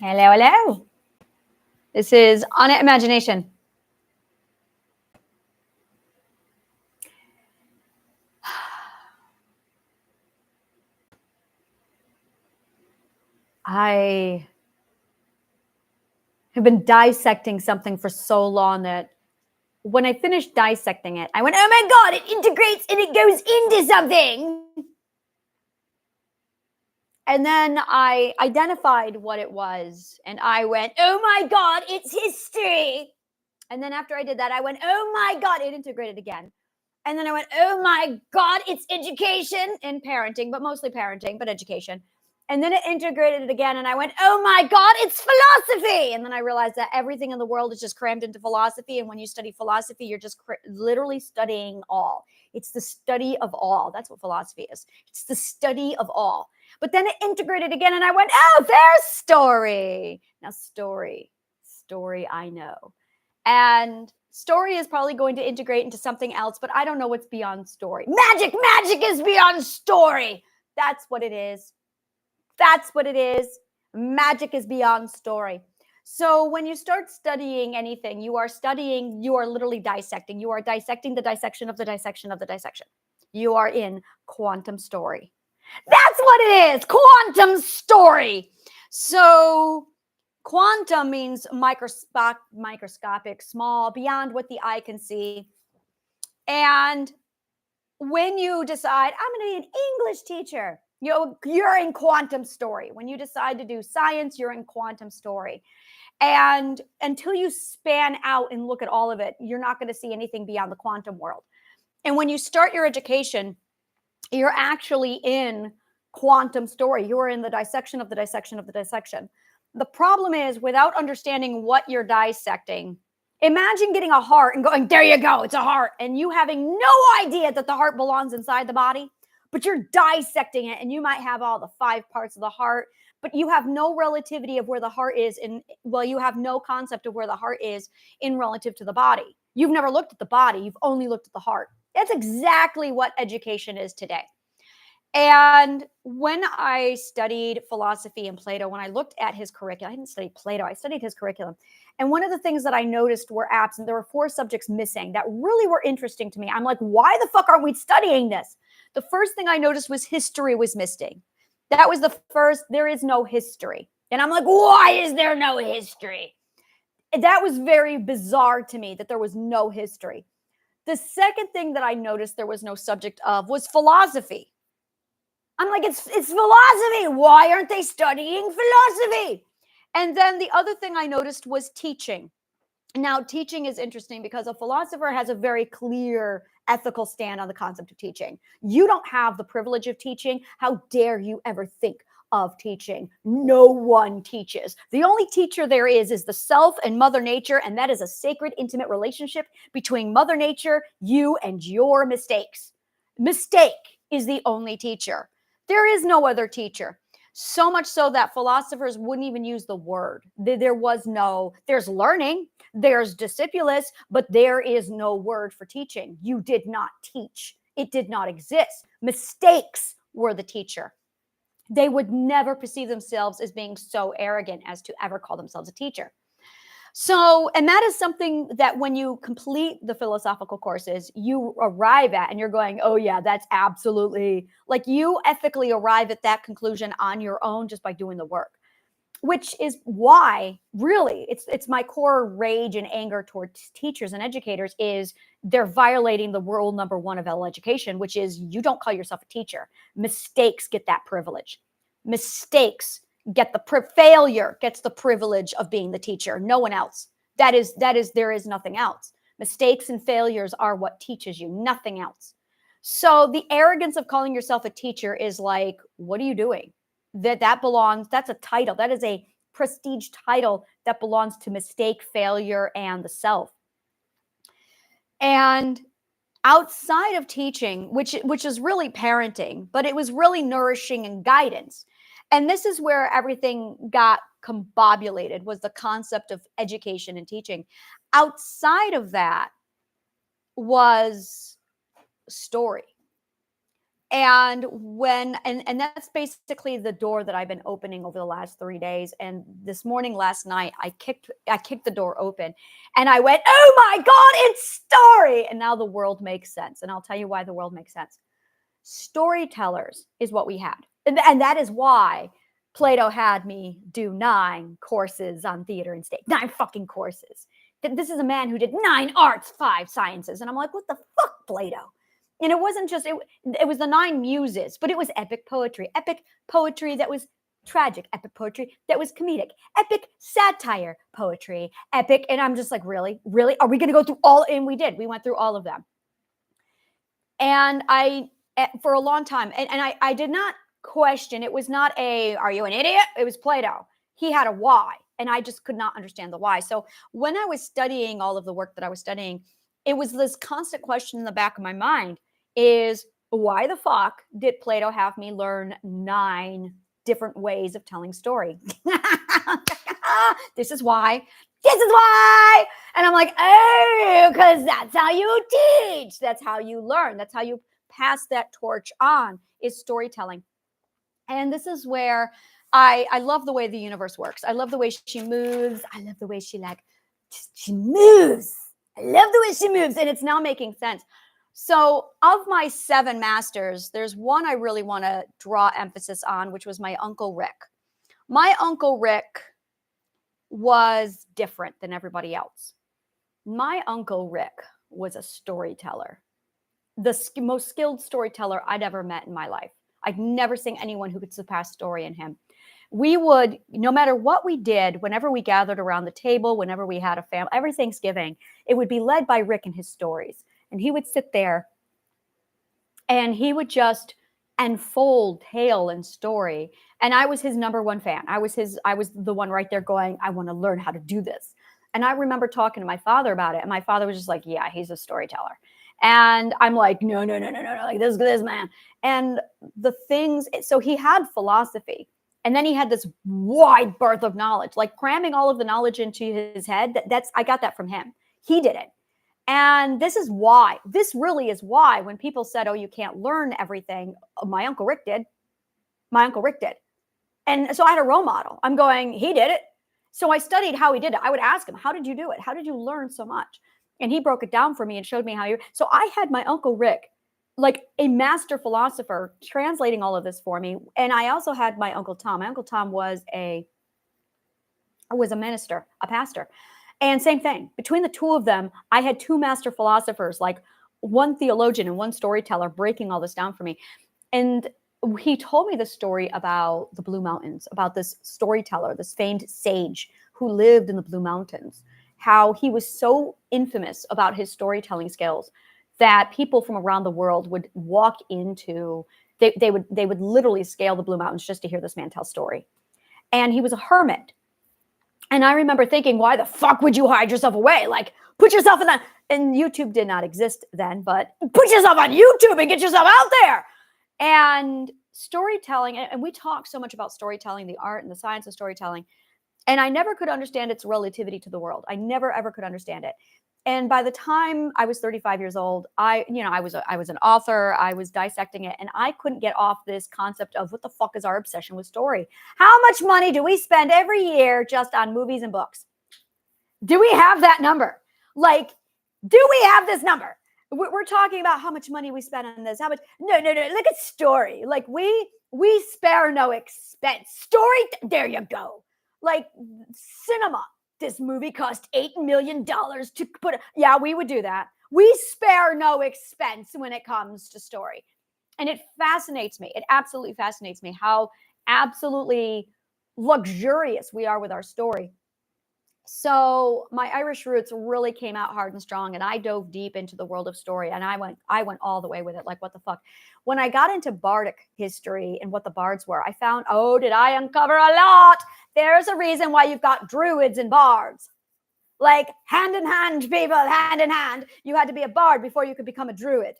Hello, hello. This is On It Imagination. I have been dissecting something for so long that when I finished dissecting it, I went, oh my God, it integrates and it goes into something. And then I identified what it was and I went, oh my God, it's history. And then after I did that, I went, oh my God, it integrated again. And then I went, oh my God, it's education and parenting, but mostly parenting, but education. And then it integrated it again. And I went, oh my God, it's philosophy. And then I realized that everything in the world is just crammed into philosophy. And when you study philosophy, you're just literally studying all. It's the study of all. That's what philosophy is. It's the study of all. But then it integrated again. And I went, oh, there's story. Now, story, I know. And story is probably going to integrate into something else, but I don't know what's beyond story. Magic is beyond story. That's what it is. That's what it is. Magic is beyond story. So when you start studying anything, you are literally dissecting. You are dissecting the dissection of the dissection of the dissection. You are in quantum story. That's what it is. Quantum story. So quantum means microscopic, small, beyond what the eye can see. And when you decide, I'm going to be an English teacher, you're in quantum story. When you decide to do science, you're in quantum story. And until you span out and look at all of it, you're not going to see anything beyond the quantum world. And when you start your education, you're actually in quantum story. You're in the dissection of the dissection of the dissection. The problem is, without understanding what you're dissecting, imagine getting a heart and going, there you go, it's a heart, and you having no idea that the heart belongs inside the body, but you're dissecting it, and you might have all the 5 parts of the heart, but you have no relativity of where the heart is you have no concept of where the heart is in relative to the body. You've never looked at the body, you've only looked at the heart. That's exactly what education is today. And when I studied philosophy and Plato, when I looked at his curriculum, I didn't study Plato, I studied his curriculum. And one of the things that I noticed were absent. There were 4 subjects missing that really were interesting to me. I'm like, why the fuck aren't we studying this? The first thing I noticed was history was missing. That was the first, there is no history. And I'm like, why is there no history? That was very bizarre to me that there was no history. The second thing that I noticed there was no subject of was philosophy. I'm like, it's philosophy. Why aren't they studying philosophy? And then the other thing I noticed was teaching. Now, teaching is interesting because a philosopher has a very clear ethical stand on the concept of teaching. You don't have the privilege of teaching. How dare you ever think of teaching? No one teaches. The only teacher there is the self and Mother Nature, and that is a sacred, intimate relationship between Mother Nature, you, and your mistakes. Mistake is the only teacher. There is no other teacher. So much so that philosophers wouldn't even use the word. There's learning, there's discipulus, but there is no word for teaching. You did not teach. It did not exist. Mistakes were the teacher. They would never perceive themselves as being so arrogant as to ever call themselves a teacher. So, and that is something that when you complete the philosophical courses, you arrive at, and you're going, oh yeah, that's absolutely, like, you ethically arrive at that conclusion on your own just by doing the work, which is why really it's my core rage and anger towards teachers and educators is they're violating the rule number 1 of education, which is you don't call yourself a teacher. Mistakes get that privilege. Mistakes get failure gets the privilege of being the teacher. No one else. There is nothing else. Mistakes and failures are what teaches you, nothing else. So the arrogance of calling yourself a teacher is like, what are you doing? That belongs, that's a title. That is a prestige title that belongs to mistake, failure, and the self. And outside of teaching, which is really parenting, but it was really nourishing and guidance. And this is where everything got combobulated, was the concept of education and teaching. Outside of that was story. And and that's basically the door that I've been opening over the last 3 days. And this morning, last night, I kicked the door open and I went, oh my God, it's story. And now the world makes sense. And I'll tell you why the world makes sense. Storytellers is what we had. And that is why Plato had me do 9 courses on theater and stage, 9 fucking courses. This is a man who did 9 arts, 5 sciences. And I'm like, what the fuck, Plato? And it wasn't just, it was the 9 muses, but it was epic poetry that was tragic, epic poetry that was comedic, epic satire poetry, epic. And I'm just like, really? Really? Are we going to go through all? And we did. We went through all of them. And for a long time, and I did not question, it was not are you an idiot? It was Plato. He had a why, and I just could not understand the why. So when I was studying all of the work that I was studying, it was this constant question in the back of my mind is, why the fuck did Plato have me learn 9 different ways of telling story? This is why. And I'm like, oh, because that's how you teach. That's how you learn. That's how you pass that torch on, is storytelling. And this is where I love the way the universe works. I love the way she moves. I love the way she moves. I love the way she moves. And it's now making sense. So of my 7 masters, there's one I really want to draw emphasis on, which was my Uncle Rick. My Uncle Rick was different than everybody else. My Uncle Rick was a storyteller, the most skilled storyteller I'd ever met in my life. I'd never seen anyone who could surpass story in him. We would, no matter what we did, whenever we gathered around the table, whenever we had a family, every Thanksgiving, it would be led by Rick and his stories. And he would sit there and he would just unfold tale and story. And I was his number 1 fan. I was the one right there going, I want to learn how to do this. And I remember talking to my father about it. And my father was just like, yeah, he's a storyteller. And I'm like, no, like this man. And the things, so he had philosophy. And then he had this wide berth of knowledge, like cramming all of the knowledge into his head. I got that from him. He did it. And this really is why when people said, oh, you can't learn everything, my Uncle Rick did. And so I had a role model. I'm going, he did it. So I studied how he did it. I would ask him, how did you do it? How did you learn so much? And he broke it down for me and showed me how so I had my Uncle Rick, like a master philosopher, translating all of this for me. And I also had my Uncle Tom. My Uncle Tom was a minister, a pastor. And same thing, between the 2 of them, I had 2 master philosophers, like one theologian and one storyteller, breaking all this down for me. And he told me the story about the Blue Mountains, about this storyteller, this famed sage who lived in the Blue Mountains, how he was so infamous about his storytelling skills that people from around the world would walk into, they would literally scale the Blue Mountains just to hear this man tell story. And he was a hermit. And I remember thinking, why the fuck would you hide yourself away? Like, put yourself in that. And YouTube did not exist then, but put yourself on YouTube and get yourself out there. And storytelling, and we talk so much about storytelling, the art and the science of storytelling. And I never could understand its relativity to the world. I never, ever could understand it. And by the time I was 35 years old, I was an author. I was dissecting it, and I couldn't get off this concept of what the fuck is our obsession with story? How much money do we spend every year just on movies and books? Do we have that number? Like, do we have this number? We're talking about how much money we spend on this. How much? No. Look at story. Like we spare no expense. Story. There you go. Like cinema. This movie cost $8 million to put. Yeah, we would do that. We spare no expense when it comes to story. And it fascinates me. It absolutely fascinates me how absolutely luxurious we are with our story. So my Irish roots really came out hard and strong, and I dove deep into the world of story, and I went all the way with it. Like, what the fuck? When I got into bardic history and what the bards were, I found, did I uncover a lot? There's a reason why you've got druids and bards. Like, hand in hand, people, hand in hand. You had to be a bard before you could become a druid.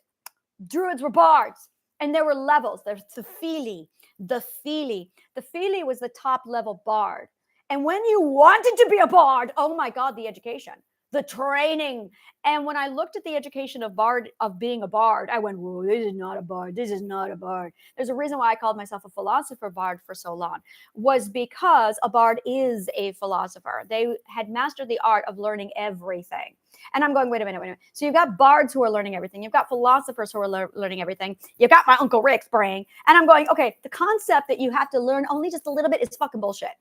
Druids were bards, and there were levels. There's the Fili. The Fili was the top level bard. And when you wanted to be a bard, oh my God, the education. the training. And when I looked at the education of being a bard, I went, whoa, this is not a bard. This is not a bard. There's a reason why I called myself a philosopher bard for so long, was because a bard is a philosopher. They had mastered the art of learning everything. And I'm going, wait a minute. So you've got bards who are learning everything. You've got philosophers who are learning everything. You've got my Uncle Rick's brain. And I'm going, okay, the concept that you have to learn only just a little bit is fucking bullshit.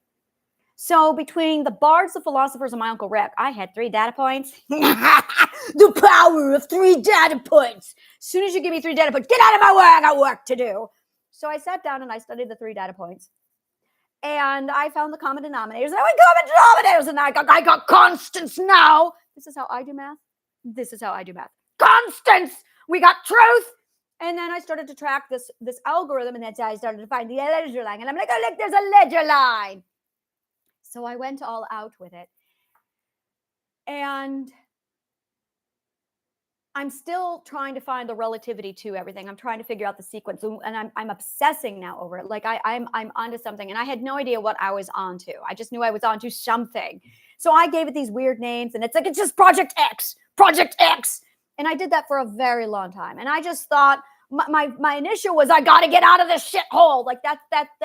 So between the bards, the philosophers, and my Uncle Rick, I had 3 data points. The power of 3 data points. As soon as you give me 3 data points, get out of my way, I got work to do. So I sat down and I studied the 3 data points. And I found the common denominators. And I went, common denominators. And I got constants now. This is how I do math. This is how I do math. Constants. We got truth. And then I started to track this algorithm. And that's how I started to find the ledger line. And I'm like, oh, look, there's a ledger line. So I went all out with it. And I'm still trying to find the relativity to everything. I'm trying to figure out the sequence. And I'm obsessing now over it. Like I'm onto something. And I had no idea what I was onto. I just knew I was onto something. So I gave it these weird names. And it's like, it's just Project X. Project X. And I did that for a very long time. And I just thought, my initial was, I got to get out of this shithole. Like that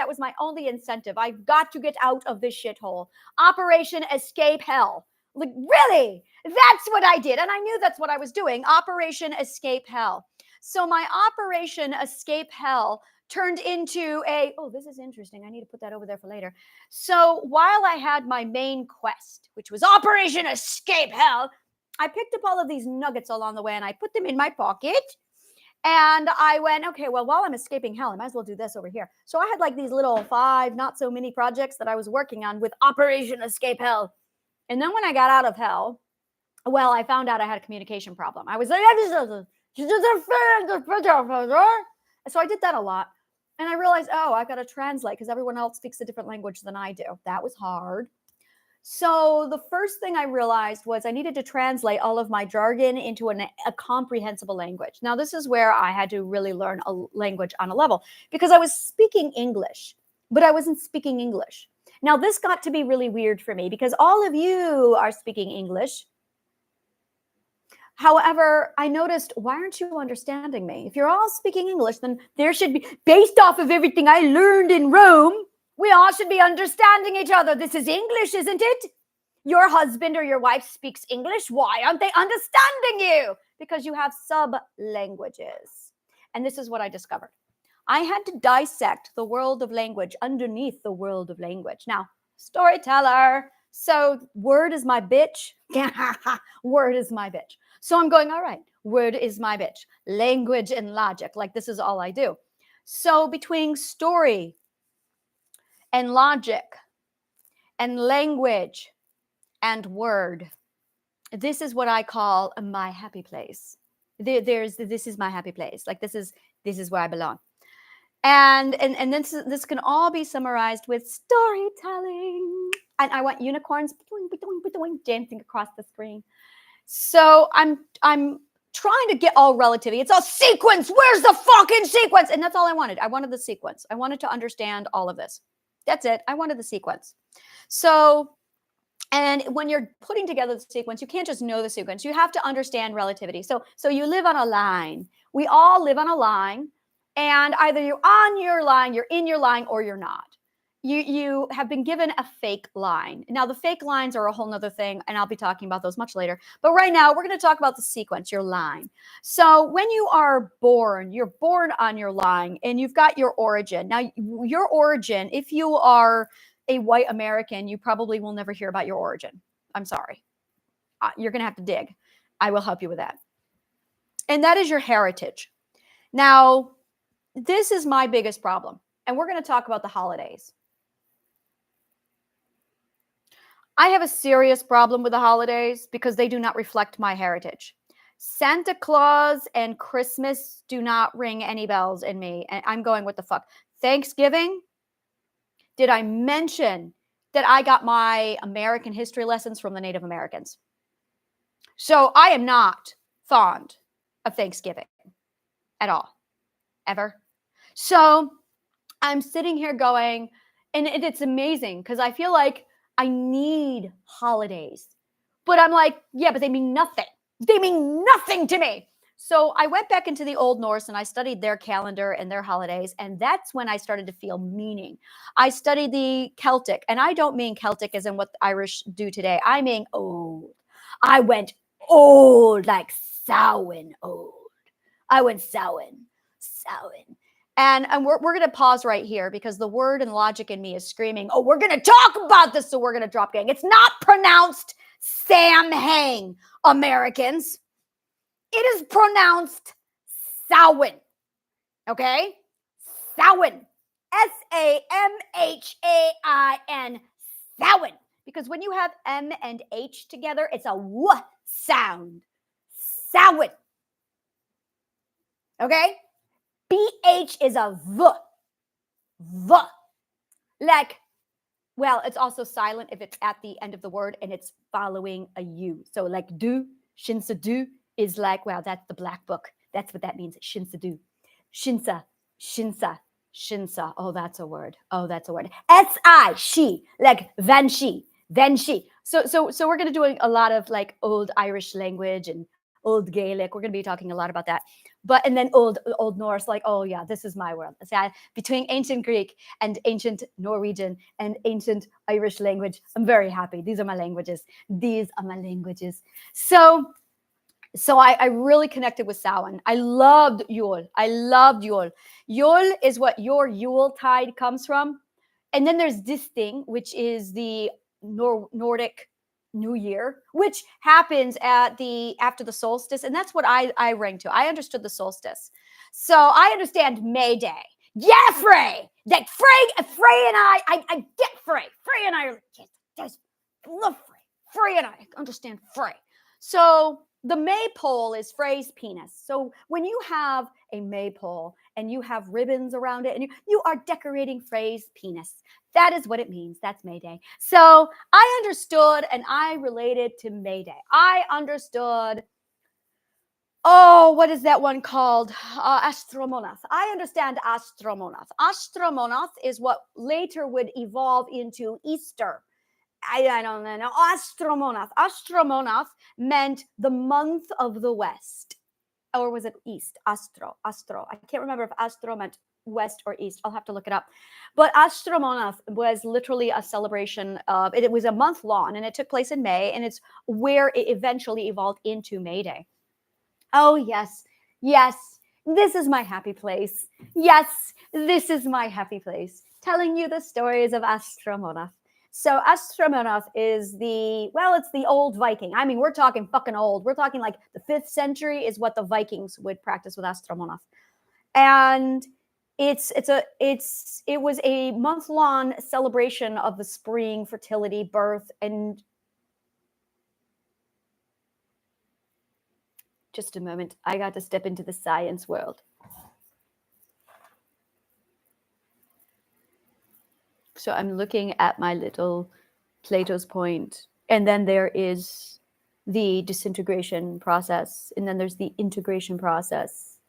was my only incentive. I've got to get out of this shithole. Operation Escape Hell. Like, really? That's what I did. And I knew that's what I was doing. Operation Escape Hell. So my Operation Escape Hell turned into oh, this is interesting. I need to put that over there for later. So while I had my main quest, which was Operation Escape Hell, I picked up all of these nuggets along the way and I put them in my pocket. And I went, okay, well, while I'm escaping hell, I might as well do this over here. So I had like these little 5 not so mini projects that I was working on with Operation Escape Hell. And then when I got out of hell, well, I found out I had a communication problem. I was like, so I did that a lot. And I realized, oh, I've got to translate because everyone else speaks a different language than I do. That was hard. So the first thing I realized was I needed to translate all of my jargon into a comprehensible language. Now, this is where I had to really learn a language on a level because I was speaking English, but I wasn't speaking English. Now, this got to be really weird for me because all of you are speaking English. However, I noticed, why aren't you understanding me? If you're all speaking English, then there should be, based off of everything I learned in Rome, we all should be understanding each other. This is English, isn't it? Your husband or your wife speaks English. Why aren't they understanding you? Because you have sub-languages. And this is what I discovered. I had to dissect the world of language underneath the world of language. Now, storyteller. So word is my bitch. Word is my bitch. So I'm going, all right, word is my bitch. Language and logic. Like this is all I do. So between story and logic and language and word, this is what I call my happy place. This is my happy place. Like this is where I belong. And this can all be summarized with storytelling. And I want unicorns dancing across the screen. So I'm trying to get all relativity. It's a sequence. Where's the fucking sequence? And that's all I wanted. I wanted the sequence. I wanted to understand all of this. That's it. I wanted the sequence. So, and when you're putting together the sequence, you can't just know the sequence. You have to understand relativity. So you live on a line. We all live on a line. And either you're on your line, you're in your line, or you're not. You have been given a fake line. Now, the fake lines are a whole nother thing, and I'll be talking about those much later. But right now, we're going to talk about the sequence, your line. So when you are born, you're born on your line, and you've got your origin. Now, your origin, if you are a white American, you probably will never hear about your origin. I'm sorry. You're going to have to dig. I will help you with that. And that is your heritage. Now, this is my biggest problem, and we're going to talk about the holidays. I have a serious problem with the holidays because they do not reflect my heritage. Santa Claus and Christmas do not ring any bells in me, and I'm going, what the fuck? Thanksgiving? Did I mention that I got my American history lessons from the Native Americans? So I am not fond of Thanksgiving at all, ever. So I'm sitting here going, and it's amazing because I feel like I need holidays. But I'm like, yeah, but they mean nothing. They mean nothing to me. So I went back into the Old Norse and I studied their calendar and their holidays. And that's when I started to feel meaning. I studied the Celtic, and I don't mean Celtic as in what the Irish do today. I mean old. I went old, like Samhain old. I went Samhain, Samhain. And we're going to pause right here because the word and logic in me is screaming, oh, we're going to talk about this, so we're going to drop gang. It's not pronounced Sam Hang, Americans. It is pronounced Samhain, okay? Samhain, Samhain, Samhain. Because when you have M and H together, it's a W sound. Samhain. Okay? BH is a V. V. Like, well, it's also silent if it's at the end of the word and it's following a U. So like do, shinsa do is like, well, that's the black book. That's what that means. Shinsa do. Shinsa, shinsa, shinsa. Oh, that's a word. Oh, that's a word. S-I, she, like then she. So we're going to do a lot of like old Irish language and old Gaelic. We're going to be talking a lot about that. And then old Norse, like, oh yeah, this is my world. So between ancient Greek and ancient Norwegian and ancient Irish language, I'm very happy. These are my languages. So I really connected with Samhain. I loved Yule. Yule is what your Yule tide comes from. And then there's this thing, which is the Nordic New Year, which happens after the solstice. And that's what I rang to. I understood the solstice. So I understand May Day. Yeah, Frey. Like Frey and I get Frey. Frey and I are just love Frey. Frey and I understand Frey. So the maypole is Frey's penis. So when you have a maypole and you have ribbons around it and you are decorating Frey's penis, that is what it means. That's May Day. So I understood and I related to May Day. I understood, what is that one called? Astromonath. I understand Astromonath. Astromonath is what later would evolve into Easter. I don't know. Astromonath. Astromonath meant the month of the West. Or was it East? Astro. I can't remember if Astro meant West or East. I'll have to look it up. But Astromonath was literally a celebration of, it was a month long and it took place in May, and it's where it eventually evolved into May Day. Oh, yes. Yes. This is my happy place. Yes, this is my happy place. Telling you the stories of Astromonath. So Astromonath is it's the old Viking. I mean, we're talking fucking old. We're talking like the 5th century is what the Vikings would practice with Astromonath. And it was a month-long celebration of the spring, fertility, birth, and just a moment. I got to step into the science world. So I'm looking at my little Plato's point, and then there is the disintegration process, and then there's the integration process.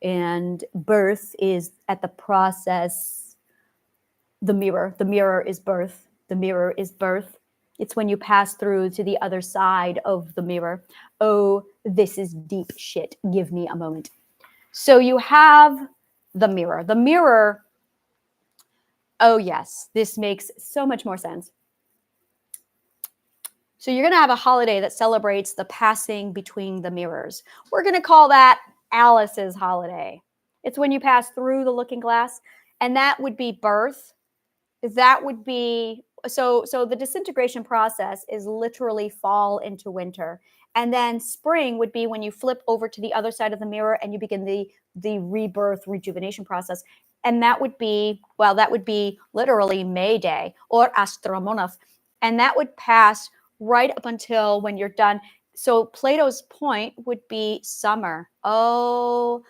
And birth is at the process, the mirror. The mirror is birth. The mirror is birth. It's when you pass through to the other side of the mirror. Oh, this is deep shit. Give me a moment. So you have the mirror. The mirror, oh yes, this makes so much more sense. So you're going to have a holiday that celebrates the passing between the mirrors. We're going to call that Alice's holiday. It's when you pass through the looking glass, and that would be birth. That would be, so the disintegration process is literally fall into winter. And then spring would be when you flip over to the other side of the mirror and you begin the rebirth, rejuvenation process. And that would be literally May Day or Astromonath. And that would pass right up until when you're done. So Plato's point would be summer. Oh,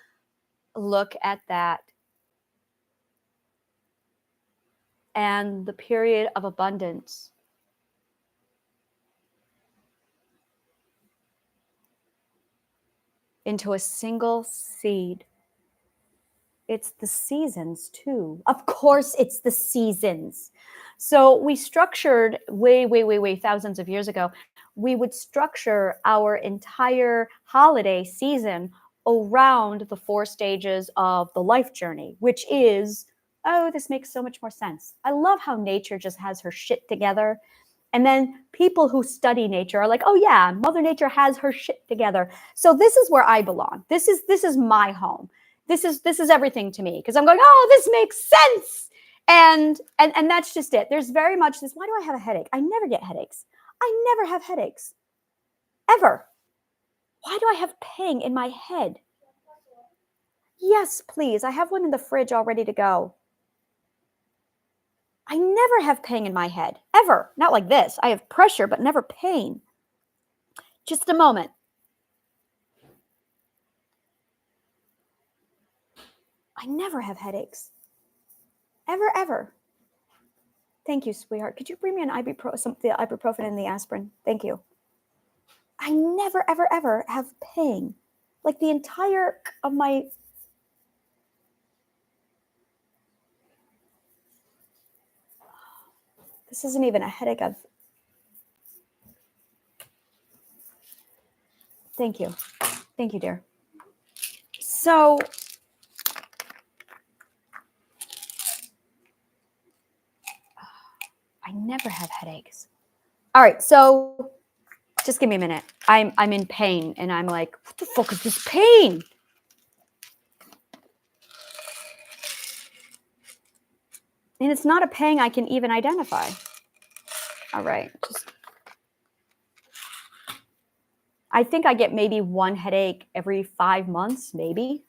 look at that. And the period of abundance. Into a single seed. It's the seasons too. Of course, it's the seasons. So we structured way thousands of years ago, we would structure our entire holiday season around the 4 stages of the life journey, which is, oh, this makes so much more sense. I love how nature just has her shit together. And then people who study nature are like, oh yeah, Mother Nature has her shit together. So this is where I belong. This is my home. This is everything to me, because I'm going, oh, this makes sense. And that's just it. There's very much this, why do I have a headache? I never get headaches. I never have headaches. Ever. Why do I have pang in my head? Yes, please. I have one in the fridge all ready to go. I never have pain in my head, ever. Not like this. I have pressure, but never pain. Just a moment. I never have headaches. Ever, ever. Thank you, sweetheart. Could you bring me the ibuprofen and the aspirin? Thank you. I never, ever, ever have pain. Like the entire of my... This isn't even a headache of... Thank you. Thank you, dear. So... I never have headaches. All right, so just give me a minute. I'm in pain, and I'm like, what the fuck is this pain? And it's not a pain I can even identify. All right. I think I get maybe one headache every 5 months, maybe.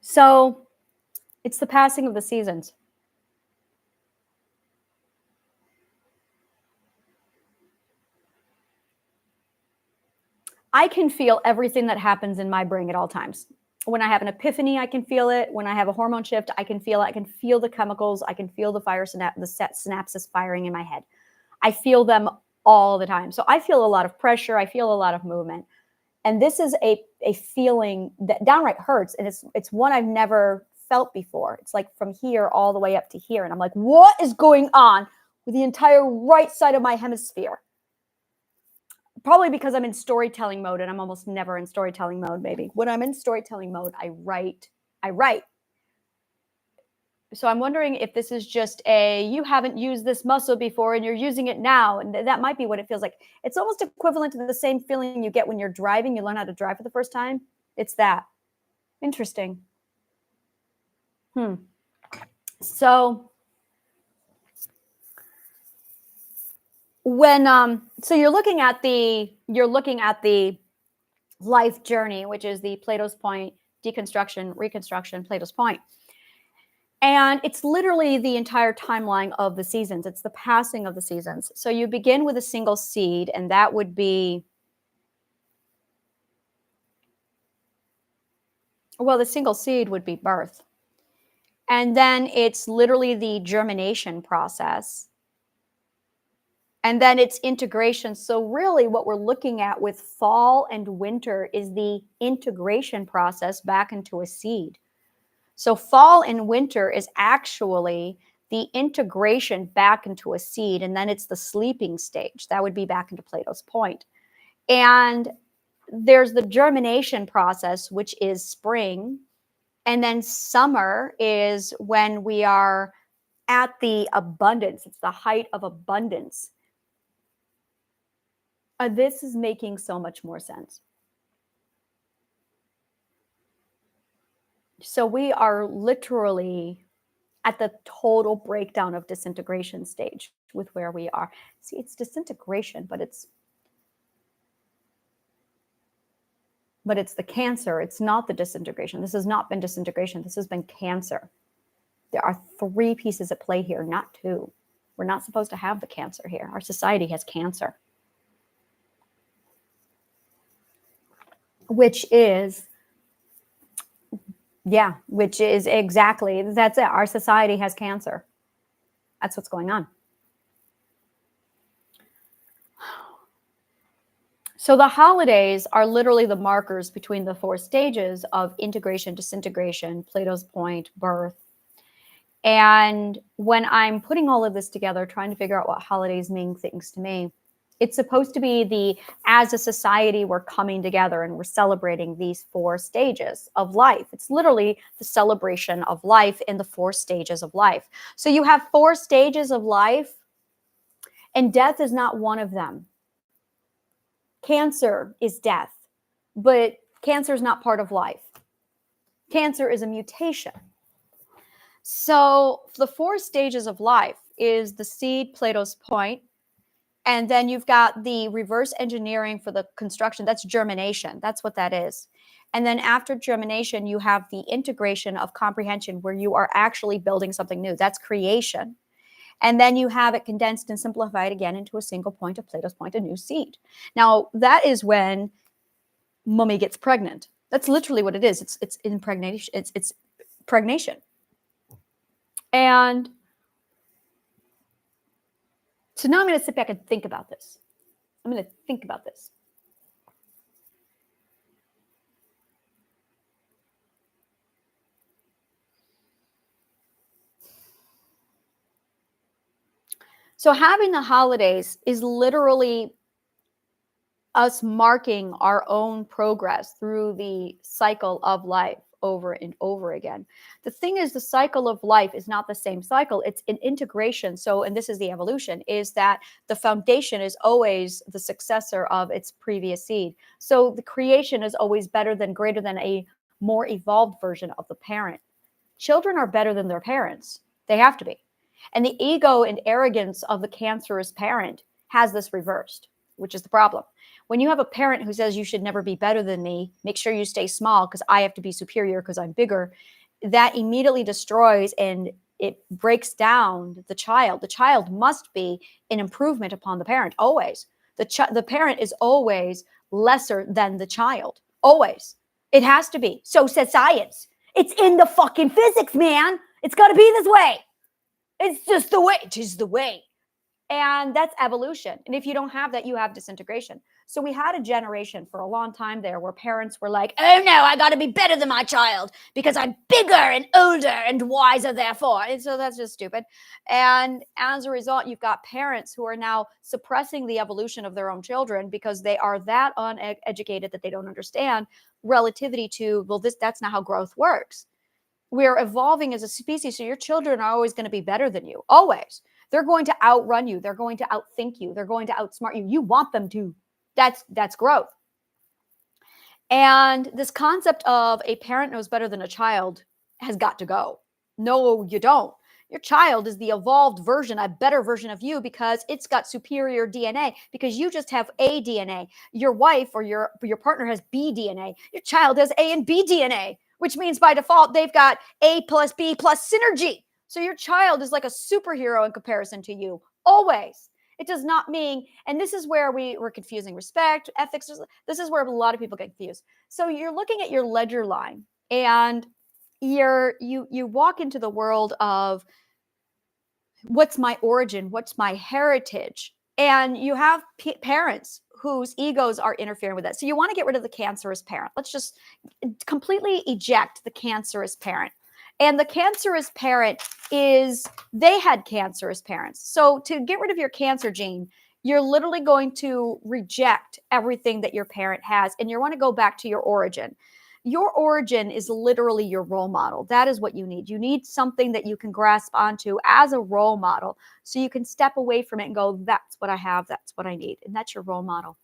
So it's the passing of the seasons. I can feel everything that happens in my brain at all times. When I have an epiphany, I can feel it. When I have a hormone shift, I can feel it. I can feel the chemicals. I can feel the synapses firing in my head. I feel them all the time. So I feel a lot of pressure. I feel a lot of movement. And this is a feeling that downright hurts. And it's one I've never felt before. It's like from here all the way up to here. And I'm like, what is going on with the entire right side of my hemisphere? Probably because I'm in storytelling mode, and I'm almost never in storytelling mode, maybe. When I'm in storytelling mode, I write. So I'm wondering if this is just you haven't used this muscle before and you're using it now. And that might be what it feels like. It's almost equivalent to the same feeling you get when you're driving. You learn how to drive for the first time. It's that. Interesting. So when so you're looking at the life journey, which is the Plato's point, deconstruction, reconstruction, Plato's point. And it's literally the entire timeline of the seasons. It's the passing of the seasons. So you begin with a single seed, and that would be, well, the single seed would be birth. And then it's literally the germination process. And then it's integration. So really what we're looking at with fall and winter is the integration process back into a seed. So fall and winter is actually the integration back into a seed, and then it's the sleeping stage. That would be back into Plato's point. And there's the germination process, which is spring. And then summer is when we are at the abundance. It's the height of abundance. This is making so much more sense. So we are literally at the total breakdown of disintegration stage with where we are. See, it's disintegration, but it's the cancer. It's not the disintegration. This has not been disintegration. This has been cancer. There are 3 pieces at play here, not 2. We're not supposed to have the cancer here. Our society has cancer. Which is exactly, that's it. Our society has cancer. That's what's going on. So the holidays are literally the markers between the four stages of integration, disintegration, Plato's point, birth. And when I'm putting all of this together, trying to figure out what holidays mean things to me, it's supposed to be as a society, we're coming together and we're celebrating these four stages of life. It's literally the celebration of life in the four stages of life. So you have four stages of life, and death is not one of them. Cancer is death, but cancer is not part of life. Cancer is a mutation. So the four stages of life is the seed, Plato's point, and then you've got the reverse engineering for the construction. That's germination. That's what that is. And then after germination, you have the integration of comprehension where you are actually building something new. That's creation. And then you have it condensed and simplified again into a single point of Plato's point, a new seed. Now, that is when mummy gets pregnant. That's literally what it is. It's impregnation. It's pregnation. And so now I'm going to sit back and think about this. I'm going to think about this. So having the holidays is literally us marking our own progress through the cycle of life over and over again. The thing is, the cycle of life is not the same cycle. It's an integration. So, and this is the evolution, is that the foundation is always the successor of its previous seed. So the creation is always better than, greater than a more evolved version of the parent. Children are better than their parents. They have to be. And the ego and arrogance of the cancerous parent has this reversed, which is the problem. When you have a parent who says you should never be better than me, make sure you stay small because I have to be superior because I'm bigger, that immediately destroys and it breaks down the child. The child must be an improvement upon the parent, always. The parent is always lesser than the child, always. It has to be. So says science. It's in the fucking physics, man. It's got to be this way. It's just the way. It is the way. And that's evolution. And if you don't have that, you have disintegration. So we had a generation for a long time there where parents were like, oh no, I got to be better than my child because I'm bigger and older and wiser, therefore. And so that's just stupid. And as a result, you've got parents who are now suppressing the evolution of their own children because they are that uneducated that they don't understand relativity to, well, that's not how growth works. We're evolving as a species. So your children are always going to be better than you, always. They're going to outrun you. They're going to outthink you. They're going to outsmart you. You want them to. That's growth. And this concept of a parent knows better than a child has got to go. No, you don't. Your child is the evolved version, a better version of you because it's got superior DNA because you just have A DNA. Your wife or your partner has B DNA. Your child has A and B DNA, which means by default, they've got A plus B plus synergy. So your child is like a superhero in comparison to you, always. It does not mean, and this is where we're confusing respect, ethics. This is where a lot of people get confused. So you're looking at your ledger line and you walk into the world of what's my origin, what's my heritage, and you have parents whose egos are interfering with that. So you want to get rid of the cancerous parent. Let's just completely eject the cancerous parent. And the cancerous parent they had cancerous parents. So to get rid of your cancer gene, you're literally going to reject everything that your parent has, and you want to go back to your origin. Your origin is literally your role model. That is what you need. You need something that you can grasp onto as a role model so you can step away from it and go, that's what I have, that's what I need. And that's your role model.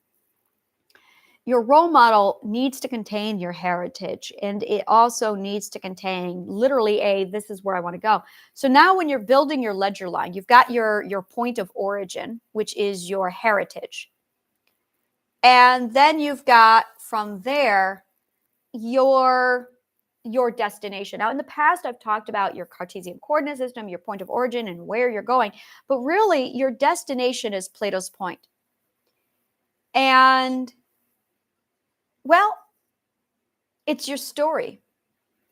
Your role model needs to contain your heritage, and it also needs to contain literally this is where I want to go. So now when you're building your ledger line, you've got your point of origin, which is your heritage. And then you've got from there your destination. Now in the past, I've talked about your Cartesian coordinate system, your point of origin and where you're going, but really your destination is Plato's point. And well, it's your story.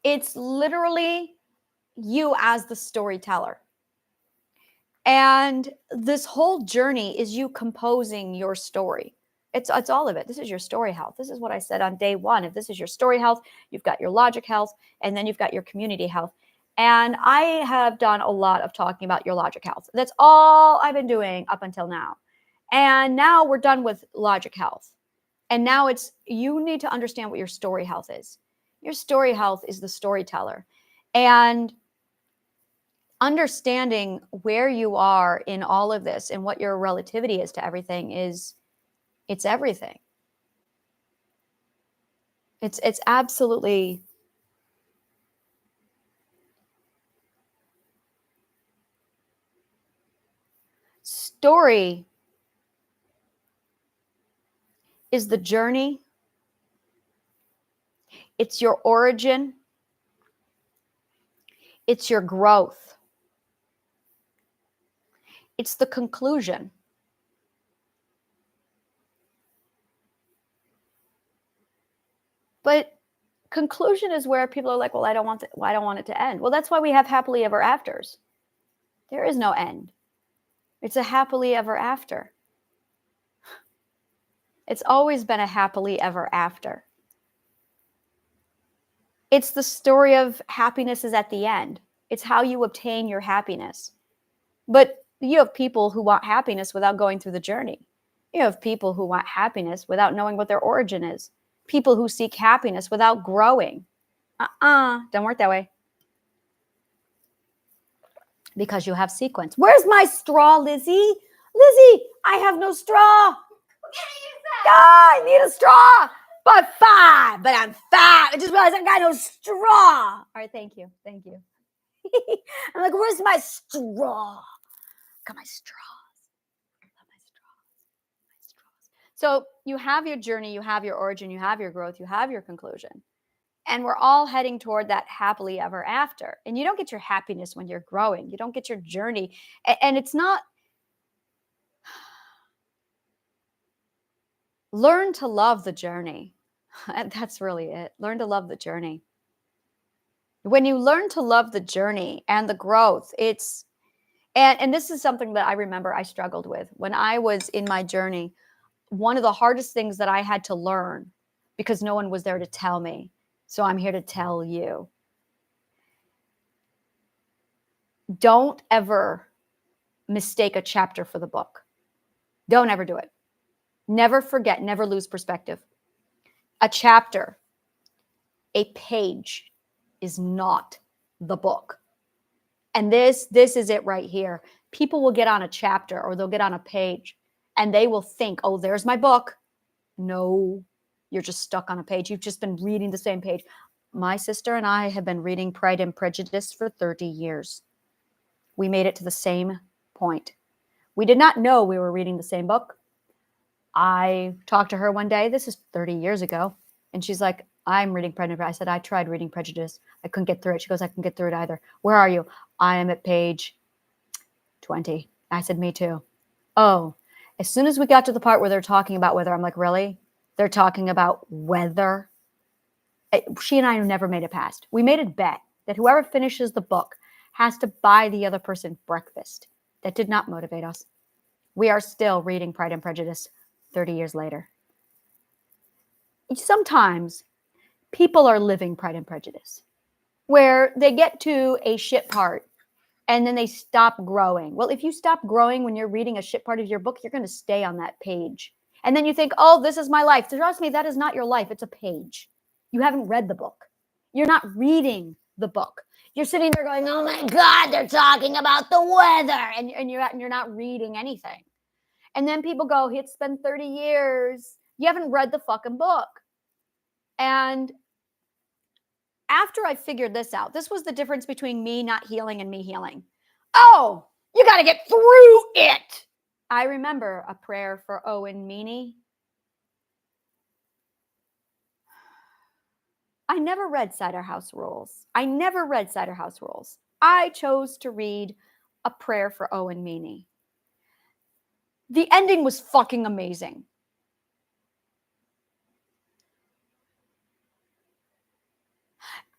It's literally you as the storyteller. And this whole journey is you composing your story. It's all of it. This is your story health. This is what I said on day one. If this is your story health, you've got your logic health, and then you've got your community health. And I have done a lot of talking about your logic health. That's all I've been doing up until now. And now we're done with logic health. And now it's, you need to understand what your story health is. Your story health is the storyteller. And understanding where you are in all of this and what your relativity is to everything is, it's everything. It's absolutely, story is the journey. It's your origin. It's your growth. It's the conclusion. But conclusion is where people are like, well, I don't want it to end. Well, that's why we have happily ever afters. There is no end. It's a happily ever after. It's always been a happily ever after. It's the story of happiness is at the end. It's how you obtain your happiness. But you have people who want happiness without going through the journey. You have people who want happiness without knowing what their origin is. People who seek happiness without growing. Don't work that way. Because you have sequence. Where's my straw, Lizzie? Lizzie, I have no straw. I need a straw. But I'm fat. I just realized I got no straw. All right, thank you. Thank you. I'm like, where's my straw? Got my straws. My straws. So you have your journey, you have your origin, you have your growth, you have your conclusion. And we're all heading toward that happily ever after. And you don't get your happiness when you're growing. You don't get your journey. And it's not, learn to love the journey. And that's really it. Learn to love the journey. When you learn to love the journey and the growth, it's, and this is something that I remember I struggled with when I was in my journey. One of the hardest things that I had to learn, because no one was there to tell me, so I'm here to tell you. Don't ever mistake a chapter for the book. Don't ever do it. Never forget, never lose perspective. A chapter, a page is not the book. And this is it right here. People will get on a chapter or they'll get on a page and they will think, oh, there's my book. No, you're just stuck on a page. You've just been reading the same page. My sister and I have been reading Pride and Prejudice for 30 years. We made it to the same point. We did not know we were reading the same book. I talked to her one day, this is 30 years ago, and she's like, I'm reading Pride and Prejudice. I said, I tried reading Prejudice. I couldn't get through it. She goes, I couldn't get through it either. Where are you? I am at page 20. I said, me too. Oh, as soon as we got to the part where they're talking about weather, I'm like, really? They're talking about weather? She and I never made it past. We made a bet that whoever finishes the book has to buy the other person breakfast. That did not motivate us. We are still reading Pride and Prejudice 30 years later. Sometimes people are living Pride and Prejudice, where they get to a shit part and then they stop growing. Well, if you stop growing when you're reading a shit part of your book, you're going to stay on that page. And then you think, oh, this is my life. Trust me, that is not your life. It's a page. You haven't read the book. You're not reading the book. You're sitting there going, oh my God, they're talking about the weather. And you're not reading anything. And then people go, it's been 30 years. You haven't read the fucking book. And after I figured this out, this was the difference between me not healing and me healing. Oh, you got to get through it. I remember a prayer for Owen Meany. I never read Cider House Rules. I chose to read A Prayer for Owen Meany. The ending was fucking amazing.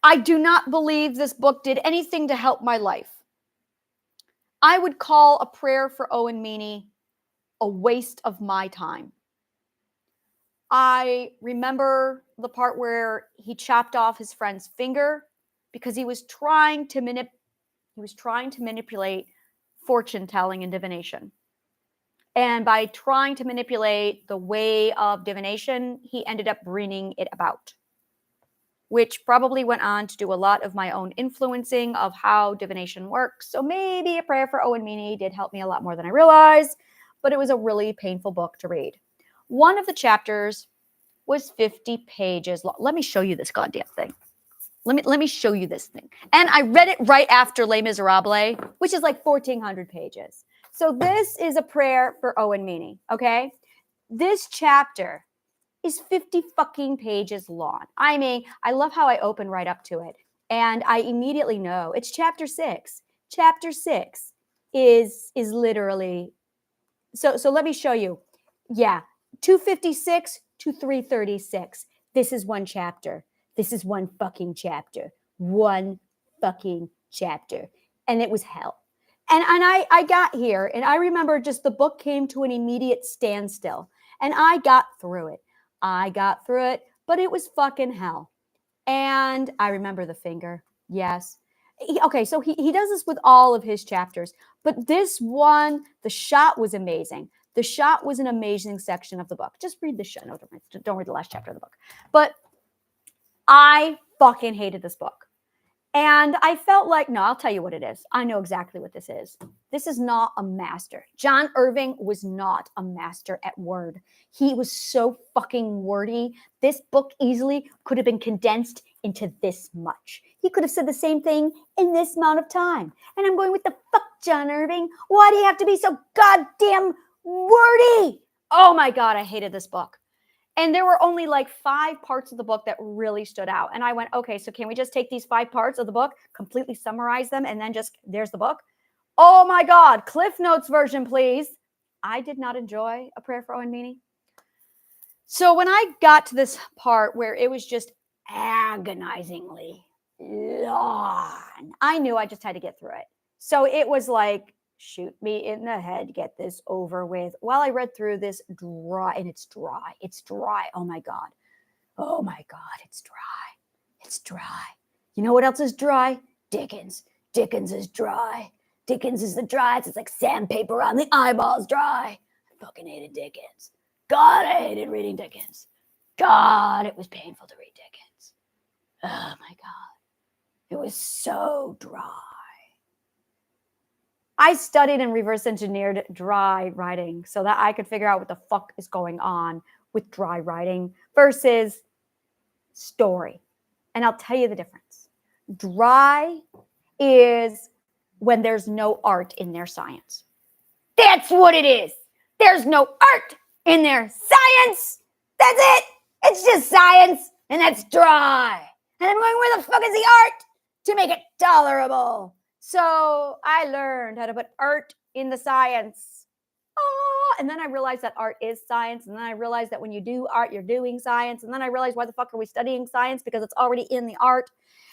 I do not believe this book did anything to help my life. I would call A Prayer for Owen Meany a waste of my time. I remember the part where he chopped off his friend's finger because he was trying to manipulate fortune telling and divination. And by trying to manipulate the way of divination, he ended up bringing it about, which probably went on to do a lot of my own influencing of how divination works. So maybe A Prayer for Owen Meany did help me a lot more than I realized, but it was a really painful book to read. One of the chapters was 50 pages long. Let me show you this goddamn thing. Let me show you this thing. And I read it right after Les Miserables, which is like 1,400 pages. So this is A Prayer for Owen Meany, okay? This chapter is 50 fucking pages long. I mean, I love how I open right up to it. And I immediately know it's chapter 6. Chapter 6 is literally, so let me show you. Yeah, 256 to 336. This is one chapter. This is one fucking chapter. One fucking chapter. And it was hell. And I got here, and I remember just the book came to an immediate standstill. And I got through it. But it was fucking hell. And I remember the finger. Yes. Okay, so he does this with all of his chapters. But this one, the shot was amazing. The shot was an amazing section of the book. Just read the shot. No, don't read the last chapter of the book. But I fucking hated this book. And I felt like, no, I'll tell you what it is. I know exactly what this is. This is not a master. John Irving was not a master at word. He was so fucking wordy. This book easily could have been condensed into this much. He could have said the same thing in this amount of time. And I'm going, what the fuck, John Irving? Why do you have to be so goddamn wordy? Oh my God, I hated this book. And there were only like 5 parts of the book that really stood out. And I went, okay, so can we just take these 5 parts of the book, completely summarize them, and then just, there's the book? Oh my God, Cliff Notes version, please. I did not enjoy A Prayer for Owen Meany. So when I got to this part where it was just agonizingly long, I knew I just had to get through it. So it was like, shoot me in the head, get this over with. While I read through this dry, and it's dry. Oh my God, it's dry. You know what else is dry? Dickens is dry. Dickens is the driest. It's like sandpaper on the eyeballs dry. I fucking hated Dickens. God, I hated reading Dickens. God, it was painful to read Dickens. Oh my God, it was so dry. I studied and reverse engineered dry writing so that I could figure out what the fuck is going on with dry writing versus story. And I'll tell you the difference. Dry is when there's no art in their science. That's what it is. There's no art in their science. That's it. It's just science, and that's dry. And I'm going, where the fuck is the art to make it tolerable? So I learned how to put art in the science. And then I realized that art is science. And then I realized that when you do art, you're doing science. And then I realized, why the fuck are we studying science? Because it's already in the art.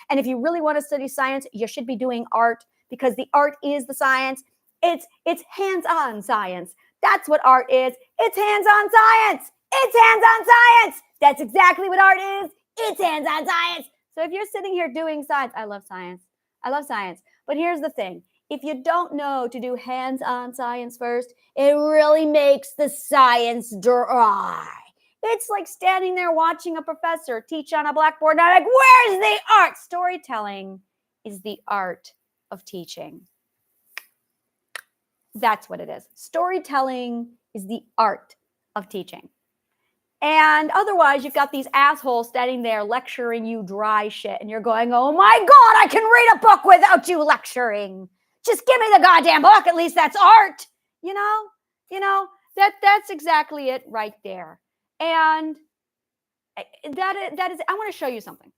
And if you really want to study science, you should be doing art, because the art is the science. It's hands-on science. That's what art is. It's hands-on science. It's hands-on science. That's exactly what art is. It's hands-on science. So if you're sitting here doing science, I love science. But here's the thing. If you don't know to do hands-on science first, it really makes the science dry. It's like standing there watching a professor teach on a blackboard. And I'm like, where's the art? Storytelling is the art of teaching. That's what it is. Storytelling is the art of teaching. And otherwise, you've got these assholes standing there lecturing you dry shit. And you're going, oh my God, I can read a book without you lecturing. Just give me the goddamn book. At least that's art. You know, that's exactly it right there. And that is, I want to show you something.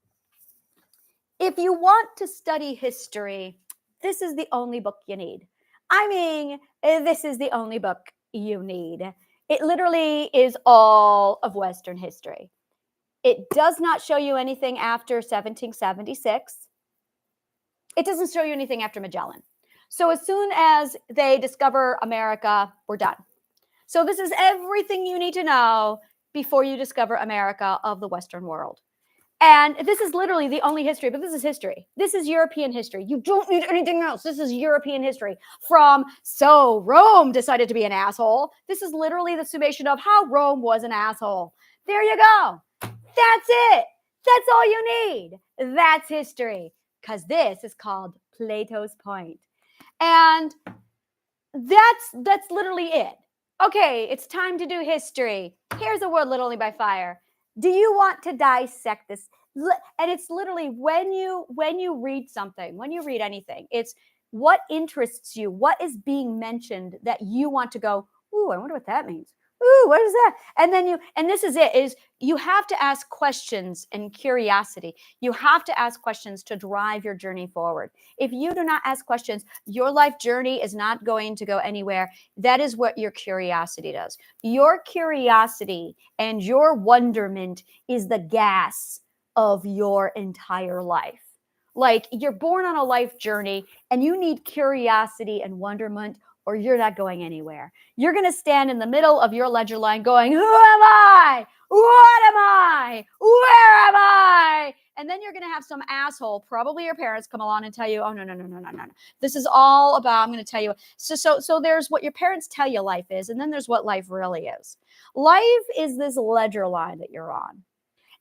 If you want to study history, this is the only book you need. I mean, this is the only book you need. It literally is all of Western history. It does not show you anything after 1776. It doesn't show you anything after Magellan. So as soon as they discover America, we're done. So this is everything you need to know before you discover America of the Western world. And this is literally the only history, but this is history. This is European history. You don't need anything else. This is European history. From so Rome decided to be an asshole. This is literally the summation of how Rome was an asshole. There you go. That's it. That's all you need. That's history. Because this is called Plato's Point. And that's literally it. Okay, it's time to do history. Here's a world lit only by fire. Do you want to dissect this? And it's literally when you read something, when you read anything, it's what interests you, what is being mentioned that you want to go, ooh, I wonder what that means. Ooh, what is that? And then this is it, is you have to ask questions and curiosity. You have to ask questions to drive your journey forward. If you do not ask questions, your life journey is not going to go anywhere. That is what your curiosity does. Your curiosity and your wonderment is the gas of your entire life. Like, you're born on a life journey and you need curiosity and wonderment, or you're not going anywhere. You're going to stand in the middle of your ledger line going, who am I? What am I? Where am I? And then you're going to have some asshole, probably your parents, come along and tell you, oh, no. This is all about, I'm going to tell you. So there's what your parents tell you life is, and then there's what life really is. Life is this ledger line that you're on.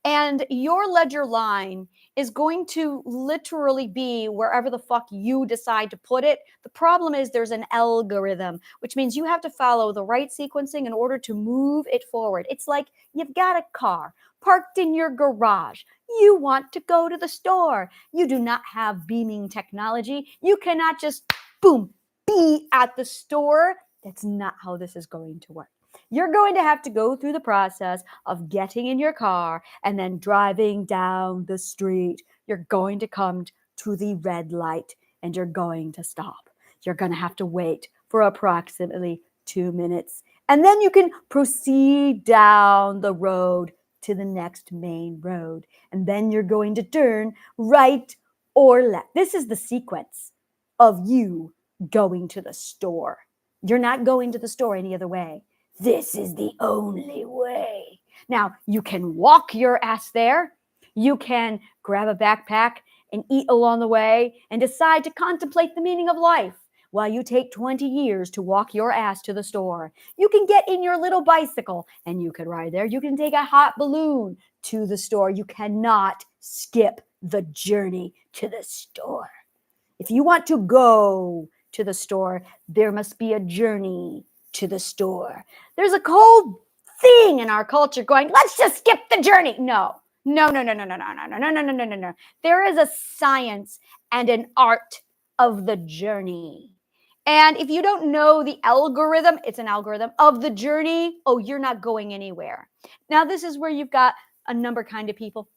And your ledger line is going to literally be wherever the fuck you decide to put it. The problem is there's an algorithm, which means you have to follow the right sequencing in order to move it forward. It's like you've got a car parked in your garage. You want to go to the store. You do not have beaming technology. You cannot just, boom, be at the store. That's not how this is going to work. You're going to have to go through the process of getting in your car and then driving down the street. You're going to come to the red light and you're going to stop. You're going to have to wait for approximately 2 minutes. And then you can proceed down the road to the next main road. And then you're going to turn right or left. This is the sequence of you going to the store. You're not going to the store any other way. This is the only way. Now, you can walk your ass there. You can grab a backpack and eat along the way and decide to contemplate the meaning of life while you take 20 years to walk your ass to the store. You can get in your little bicycle and you can ride there. You can take a hot balloon to the store. You cannot skip the journey to the store. If you want to go to the store, there must be a journey to the store. There's a cold thing in our culture going, let's just skip the journey. No. There is a science and an art of the journey. And if you don't know the algorithm, it's an algorithm of the journey, oh, you're not going anywhere. Now, this is where you've got a number kind of people.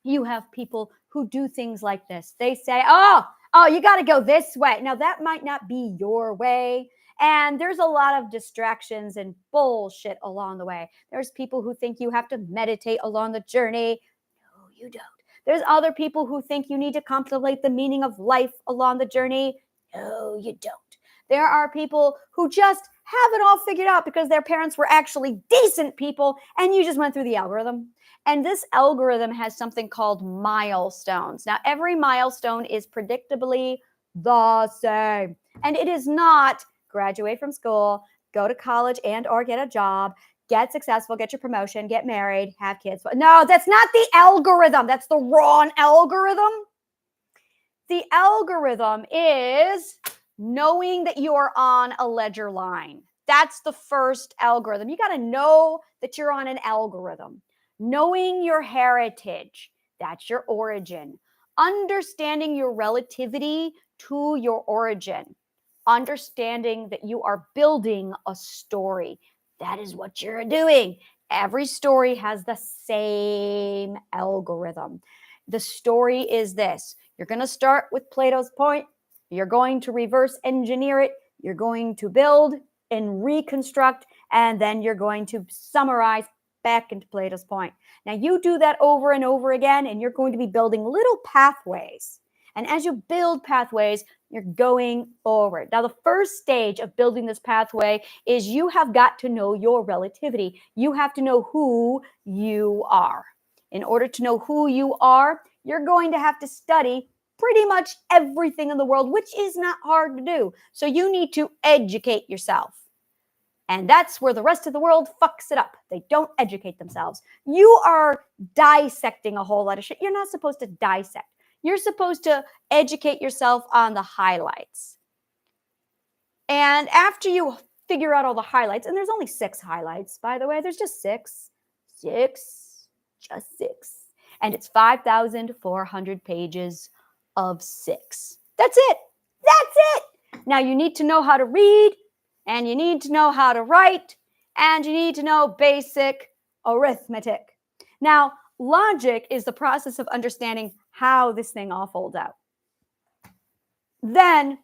You have people who do things like this. They say, oh, you got to go this way. Now, that might not be your way. And there's a lot of distractions and bullshit along the way. There's people who think you have to meditate along the journey. No, you don't. There's other people who think you need to contemplate the meaning of life along the journey. No, you don't. There are people who just have it all figured out because their parents were actually decent people and you just went through the algorithm. And this algorithm has something called milestones. Now, every milestone is predictably the same. And it is not graduate from school, go to college and or get a job, get successful, get your promotion, get married, have kids. No, that's not the algorithm. That's the wrong algorithm. The algorithm is knowing that you are on a ledger line. That's the first algorithm. You got to know that you're on an algorithm. Knowing your heritage, that's your origin. Understanding your relativity to your origin. Understanding that you are building a story. That is what you're doing. Every story has the same algorithm. The story is this. You're going to start with Plato's Point. You're going to reverse engineer it. You're going to build and reconstruct, and then you're going to summarize back into Plato's Point. Now, you do that over and over again, and you're going to be building little pathways. And as you build pathways, You're going forward. Now, the first stage of building this pathway is you have got to know your relativity. You have to know who you are. In order to know who you are, you're going to have to study pretty much everything in the world, which is not hard to do. So you need to educate yourself. And that's where the rest of the world fucks it up. They don't educate themselves. You are dissecting a whole lot of shit. You're not supposed to dissect. You're supposed to educate yourself on the highlights. And after you figure out all the highlights, and there's only 6 highlights, by the way, there's just 6, just 6. And it's 5,400 pages of 6. That's it. That's it. Now you need to know how to read, and you need to know how to write, and you need to know basic arithmetic. Now, logic is the process of understanding how this thing all folds out. Then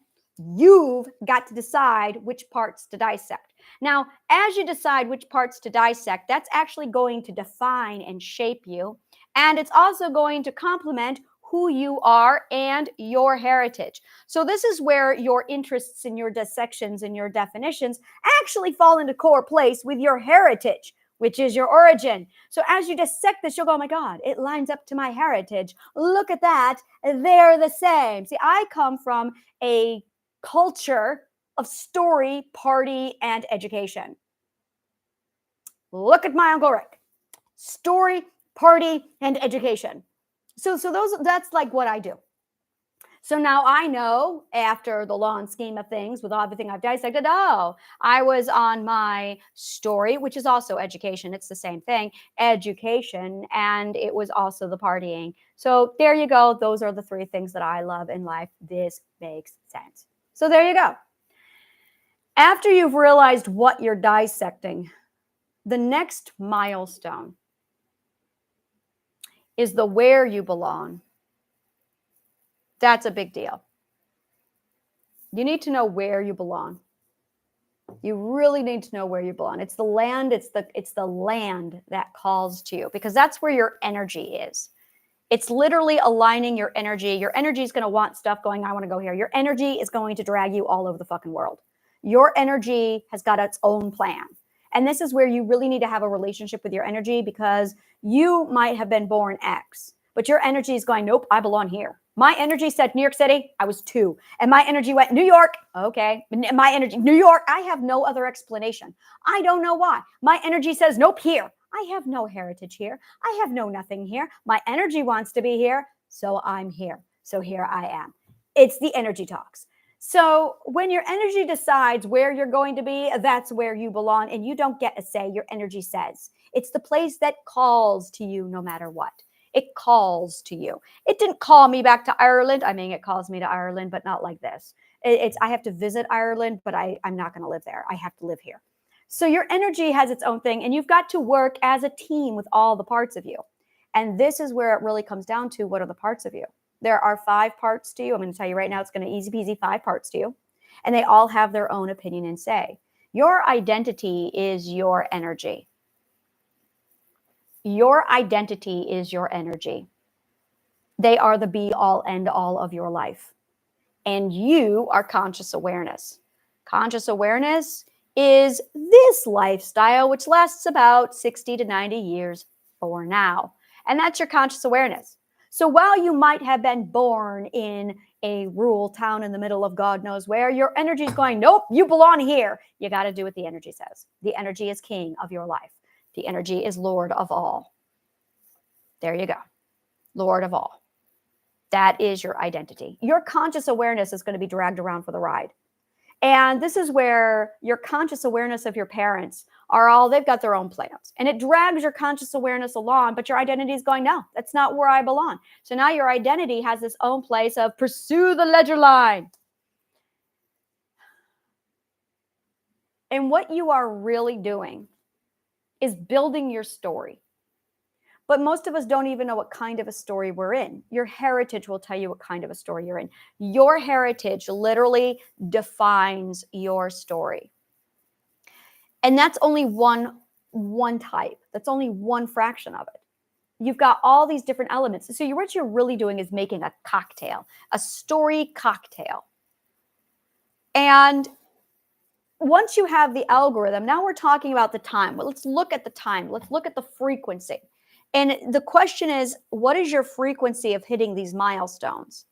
you've got to decide which parts to dissect. Now, as you decide which parts to dissect, that's actually going to define and shape you. And it's also going to complement who you are and your heritage. So this is where your interests and your dissections and your definitions actually fall into core place with your heritage, which is your origin. So as you dissect this, you'll go, oh my God, it lines up to my heritage. Look at that. They're the same. See, I come from a culture of story, party, and education. Look at my Uncle Rick. Story, party, and education. So that's like what I do. So now I know, after the long scheme of things, with everything I've dissected, oh, I was on my story, which is also education. It's the same thing, education, and it was also the partying. So there you go. Those are the 3 things that I love in life. This makes sense. So there you go. After you've realized what you're dissecting, the next milestone is the where you belong. That's a big deal. You need to know where you belong. You really need to know where you belong. It's the land, it's the land that calls to you, because that's where your energy is. It's literally aligning your energy. Your energy is going to want stuff going, I want to go here. Your energy is going to drag you all over the fucking world. Your energy has got its own plan. And this is where you really need to have a relationship with your energy, because you might have been born X, but your energy is going, nope, I belong here. My energy said New York City, I was 2. And my energy went New York, okay. My energy, New York, I have no other explanation. I don't know why. My energy says, nope, here. I have no heritage here. I have no nothing here. My energy wants to be here, so I'm here. So here I am. It's the energy talks. So when your energy decides where you're going to be, that's where you belong, and you don't get a say. Your energy says. It's the place that calls to you no matter what. It calls to you. It didn't call me back to Ireland. I mean, it calls me to Ireland, but not like this. I have to visit Ireland, but I'm not going to live there. I have to live here. So your energy has its own thing, and you've got to work as a team with all the parts of you. And this is where it really comes down to, what are the parts of you? There are 5 parts to you. I'm going to tell you right now, it's going to easy peasy 5 parts to you. And they all have their own opinion and say. Your identity is your energy. Your identity is your energy. They are the be all end all of your life. And you are conscious awareness. Conscious awareness is this lifestyle, which lasts about 60 to 90 years for now. And that's your conscious awareness. So while you might have been born in a rural town in the middle of God knows where, your energy is going, nope, you belong here. You got to do what the energy says. The energy is king of your life. The energy is Lord of all. There you go. Lord of all. That is your identity. Your conscious awareness is going to be dragged around for the ride. And this is where your conscious awareness of your parents they've got their own plans. And it drags your conscious awareness along, but your identity is going, no, that's not where I belong. So now your identity has its own place of pursue the ledger line. And what you are really doing is building your story. But most of us don't even know what kind of a story we're in. Your heritage will tell you what kind of a story you're in. Your heritage literally defines your story. And that's only one type. That's only one fraction of it. You've got all these different elements. So what you're really doing is making a cocktail, a story cocktail. And once you have the algorithm, now we're talking about the time. Well, let's look at the time. Let's look at the frequency. And the question is, what is your frequency of hitting these milestones?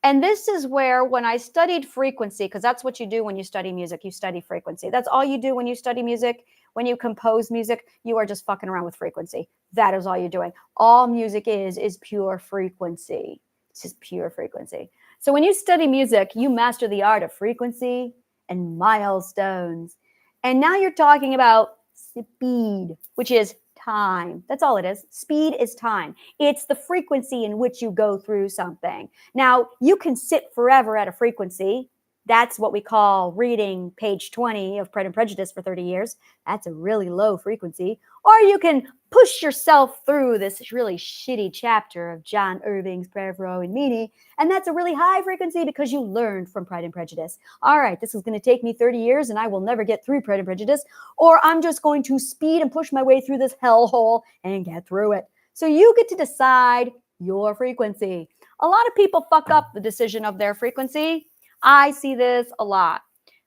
And this is where, when I studied frequency, because that's what you do when you study music, you study frequency. That's all you do when you study music. When you compose music, you are just fucking around with frequency. That is all you're doing. All music is pure frequency. It's just pure frequency. So when you study music, you master the art of frequency and milestones. And now you're talking about speed, which is time. That's all it is. Speed is time. It's the frequency in which you go through something. Now, you can sit forever at a frequency. That's what we call reading page 20 of Pride and Prejudice for 30 years. That's a really low frequency. Or you can push yourself through this really shitty chapter of John Irving's Prayer for Owen Meany, and that's a really high frequency because you learned from Pride and Prejudice. All right, this is going to take me 30 years and I will never get through Pride and Prejudice, or I'm just going to speed and push my way through this hellhole and get through it. So you get to decide your frequency. A lot of people fuck up the decision of their frequency. I see this a lot.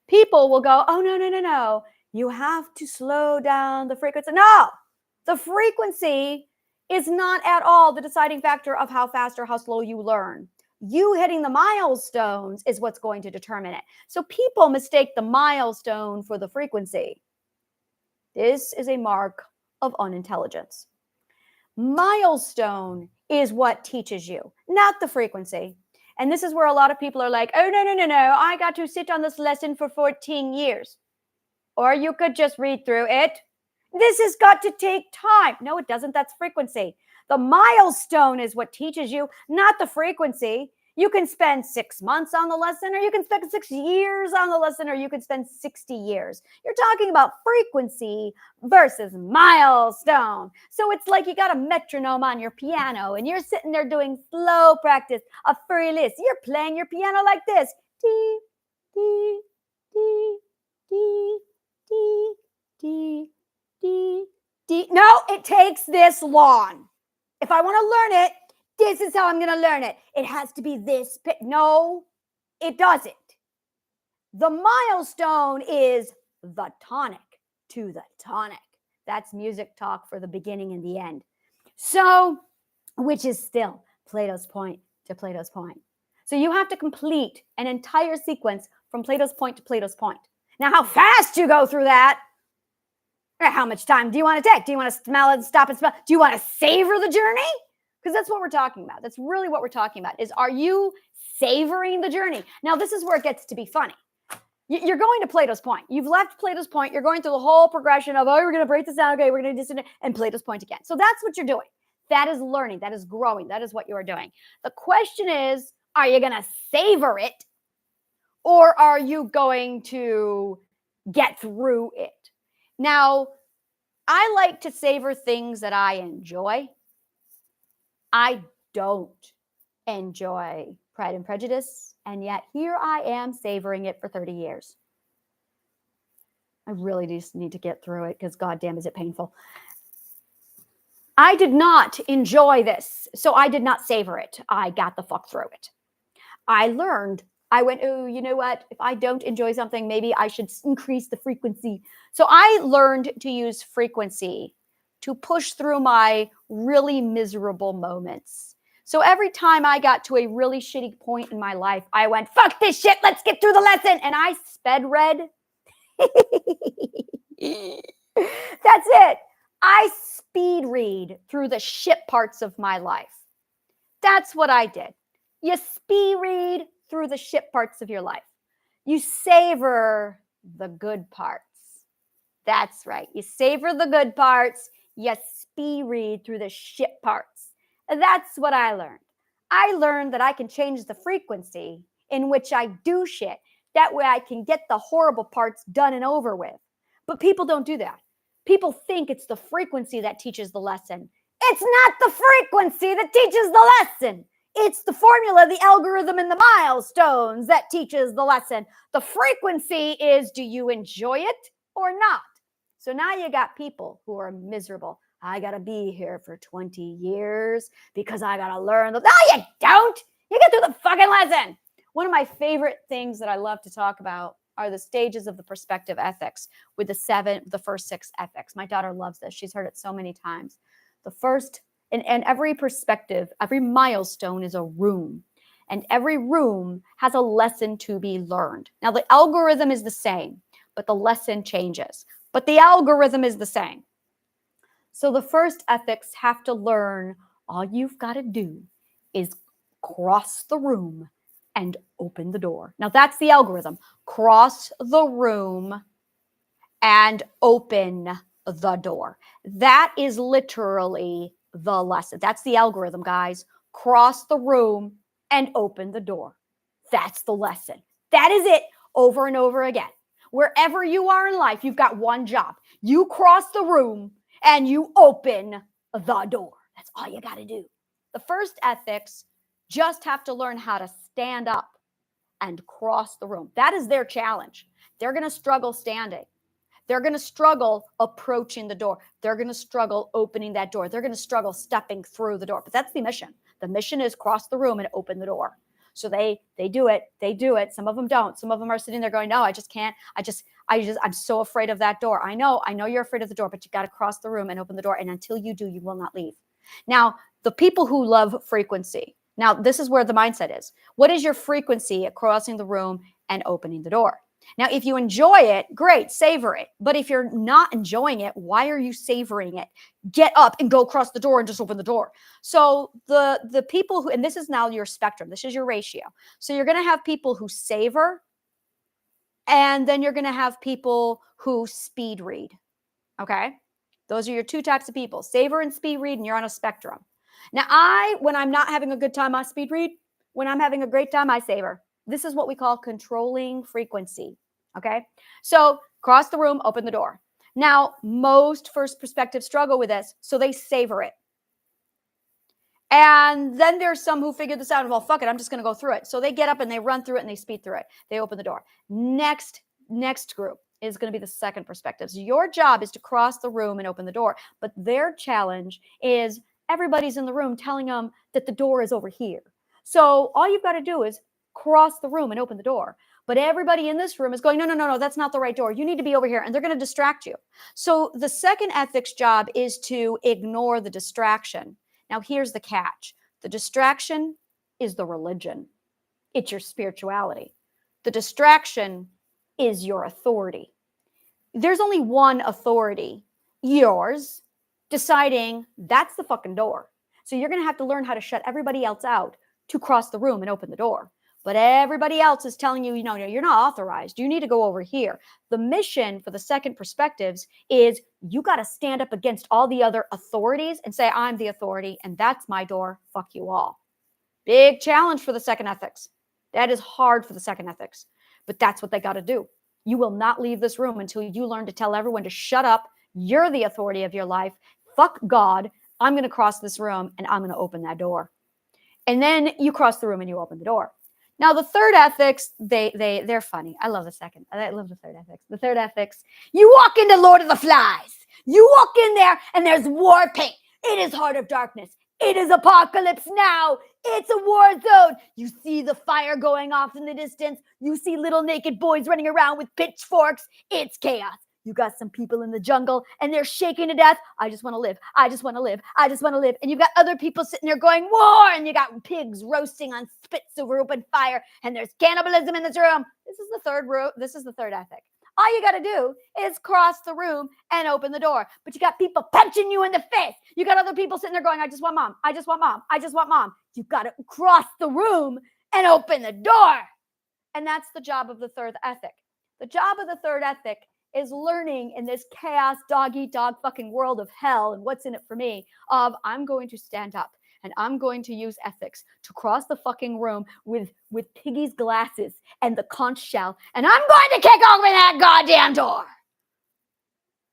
People will go, oh, no. You have to slow down the frequency. No, the frequency is not at all the deciding factor of how fast or how slow you learn. You hitting the milestones is what's going to determine it. So people mistake the milestone for the frequency. This is a mark of unintelligence. Milestone is what teaches you, not the frequency. And this is where a lot of people are like, oh, no. I got to sit on this lesson for 14 years. Or you could just read through it. This has got to take time. No, it doesn't. That's frequency. The milestone is what teaches you, not the frequency. You can spend 6 months on the lesson, or you can spend 6 years on the lesson, or you can spend 60 years. You're talking about frequency versus milestone. So it's like you got a metronome on your piano, and you're sitting there doing slow practice, a frillis. You're playing your piano like this. Dee, dee, dee, dee, dee, dee, dee, dee. No, it takes this long. If I want to learn it, this is how I'm going to learn it. It has to be this. No, it doesn't. The milestone is the tonic to the tonic. That's music talk for the beginning and the end. So, which is still Plato's point to Plato's point. So you have to complete an entire sequence from Plato's point to Plato's point. Now, how fast you go through that, or how much time do you want to take? Do you want to smell it, stop and smell? Do you want to savor the journey? Because that's what we're talking about. That's really what we're talking about, is, are you savoring the journey? Now, this is where it gets to be funny. You're going to Plato's point. You've left Plato's point. You're going through the whole progression of, oh, we're going to break this down. Okay, we're going to do this, and Plato's point again. So that's what you're doing. That is learning. That is growing. That is what you are doing. The question is, are you going to savor it, or are you going to get through it? Now, I like to savor things that I enjoy. I don't enjoy Pride and Prejudice, and yet here I am savoring it for 30 years. I really just need to get through it because goddamn is it painful. I did not enjoy this, so I did not savor it. I got the fuck through it. I learned. I went, oh, you know what? If I don't enjoy something, maybe I should increase the frequency. So I learned to use frequency to push through my really miserable moments. So every time I got to a really shitty point in my life, I went, fuck this shit, let's get through the lesson. And I sped read. That's it. I speed read through the shit parts of my life. That's what I did. You speed read through the shit parts of your life. You savor the good parts. That's right. You savor the good parts. You speed read through the shit parts. That's what I learned. I learned that I can change the frequency in which I do shit. That way I can get the horrible parts done and over with. But people don't do that. People think it's the frequency that teaches the lesson. It's not the frequency that teaches the lesson. It's the formula, the algorithm, and the milestones that teaches the lesson. The frequency is, do you enjoy it or not? So now you got people who are miserable. I got to be here for 20 years because I got to learn. No, you don't. You get through the fucking lesson. One of my favorite things that I love to talk about are the stages of the perspective ethics with the first 6 ethics. My daughter loves this. She's heard it so many times. The first, and every perspective, every milestone is a room. And every room has a lesson to be learned. Now, the algorithm is the same, but the lesson changes. But the algorithm is the same. So the first ethics have to learn all you've got to do is cross the room and open the door. Now, that's the algorithm. Cross the room and open the door. That is literally the lesson. That's the algorithm, guys. Cross the room and open the door. That's the lesson. That is it, over and over again. Wherever you are in life, you've got one job. You cross the room and you open the door. That's all you got to do. The first ethics just have to learn how to stand up and cross the room. That is their challenge. They're going to struggle standing. They're going to struggle approaching the door. They're going to struggle opening that door. They're going to struggle stepping through the door. But that's the mission. The mission is cross the room and open the door. So they do it. They do it. Some of them don't. Some of them are sitting there going, no, I just can't. I'm so afraid of that door. I know you're afraid of the door, but you got to cross the room and open the door. And until you do, you will not leave. Now, the people who love frequency. Now, this is where the mindset is. What is your frequency at crossing the room and opening the door? Now, if you enjoy it, great, savor it. But if you're not enjoying it, why are you savoring it? Get up and go across the door and just open the door. So the people who, and this is now your spectrum, this is your ratio. So you're going to have people who savor, and then you're going to have people who speed read. Okay? Those are your 2 types of people, savor and speed read, and you're on a spectrum. Now, when I'm not having a good time, I speed read. When I'm having a great time, I savor. This is what we call controlling frequency, okay? So cross the room, open the door. Now, most first perspectives struggle with this, so they savor it. And then there's some who figure this out, well, fuck it, I'm just going to go through it. So they get up and they run through it and they speed through it. They open the door. Next group is going to be the second perspectives. Your job is to cross the room and open the door, but their challenge is everybody's in the room telling them that the door is over here. So all you've got to do is cross the room and open the door. But everybody in this room is going, no, that's not the right door. You need to be over here. And they're going to distract you. So the second ethics job is to ignore the distraction. Now, here's the catch. The distraction is the religion. It's your spirituality. The distraction is your authority. There's only one authority, yours, deciding that's the fucking door. So you're going to have to learn how to shut everybody else out to cross the room and open the door. But everybody else is telling you, no, you're not authorized. You need to go over here. The mission for the second perspectives is you got to stand up against all the other authorities and say, I'm the authority and that's my door. Fuck you all. Big challenge for the second ethics. That is hard for the second ethics, but that's what they got to do. You will not leave this room until you learn to tell everyone to shut up. You're the authority of your life. Fuck God. I'm going to cross this room and I'm going to open that door. And then you cross the room and you open the door. Now, the third ethics, they're funny. I love the third ethics. The third ethics, you walk into Lord of the Flies. You walk in there and there's war paint. It is Heart of Darkness. It is apocalypse now. It's a war zone. You see the fire going off in the distance. You see little naked boys running around with pitchforks. It's chaos. You got some people in the jungle and they're shaking to death. I just want to live. I just want to live. I just want to live. And you've got other people sitting there going, war. And you got pigs roasting on spits over open fire. And there's cannibalism in this room. This is the third ethic. All you got to do is cross the room and open the door. But you got people punching you in the face. You got other people sitting there going, I just want mom. I just want mom. I just want mom. You got to cross the room and open the door. And that's the job of the third ethic. The job of the third ethic is learning in this chaos, dog-eat-dog fucking world of hell and what's in it for me of I'm going to stand up and I'm going to use ethics to cross the fucking room with Piggy's glasses and the conch shell, and I'm going to kick open that goddamn door.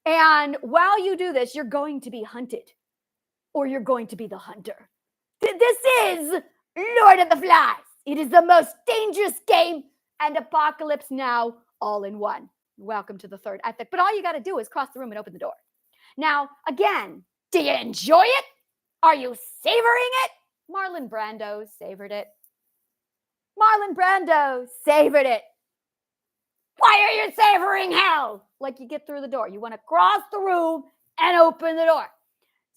And while you do this, you're going to be hunted or you're going to be the hunter. This is Lord of the Flies. It is the most dangerous game and apocalypse now all in one. Welcome to the third ethic. But all you got to do is cross the room and open the door. Now, again, do you enjoy it? Are you savoring it? Marlon Brando savored it. Marlon Brando savored it. Why are you savoring hell? Like, you get through the door. You want to cross the room and open the door.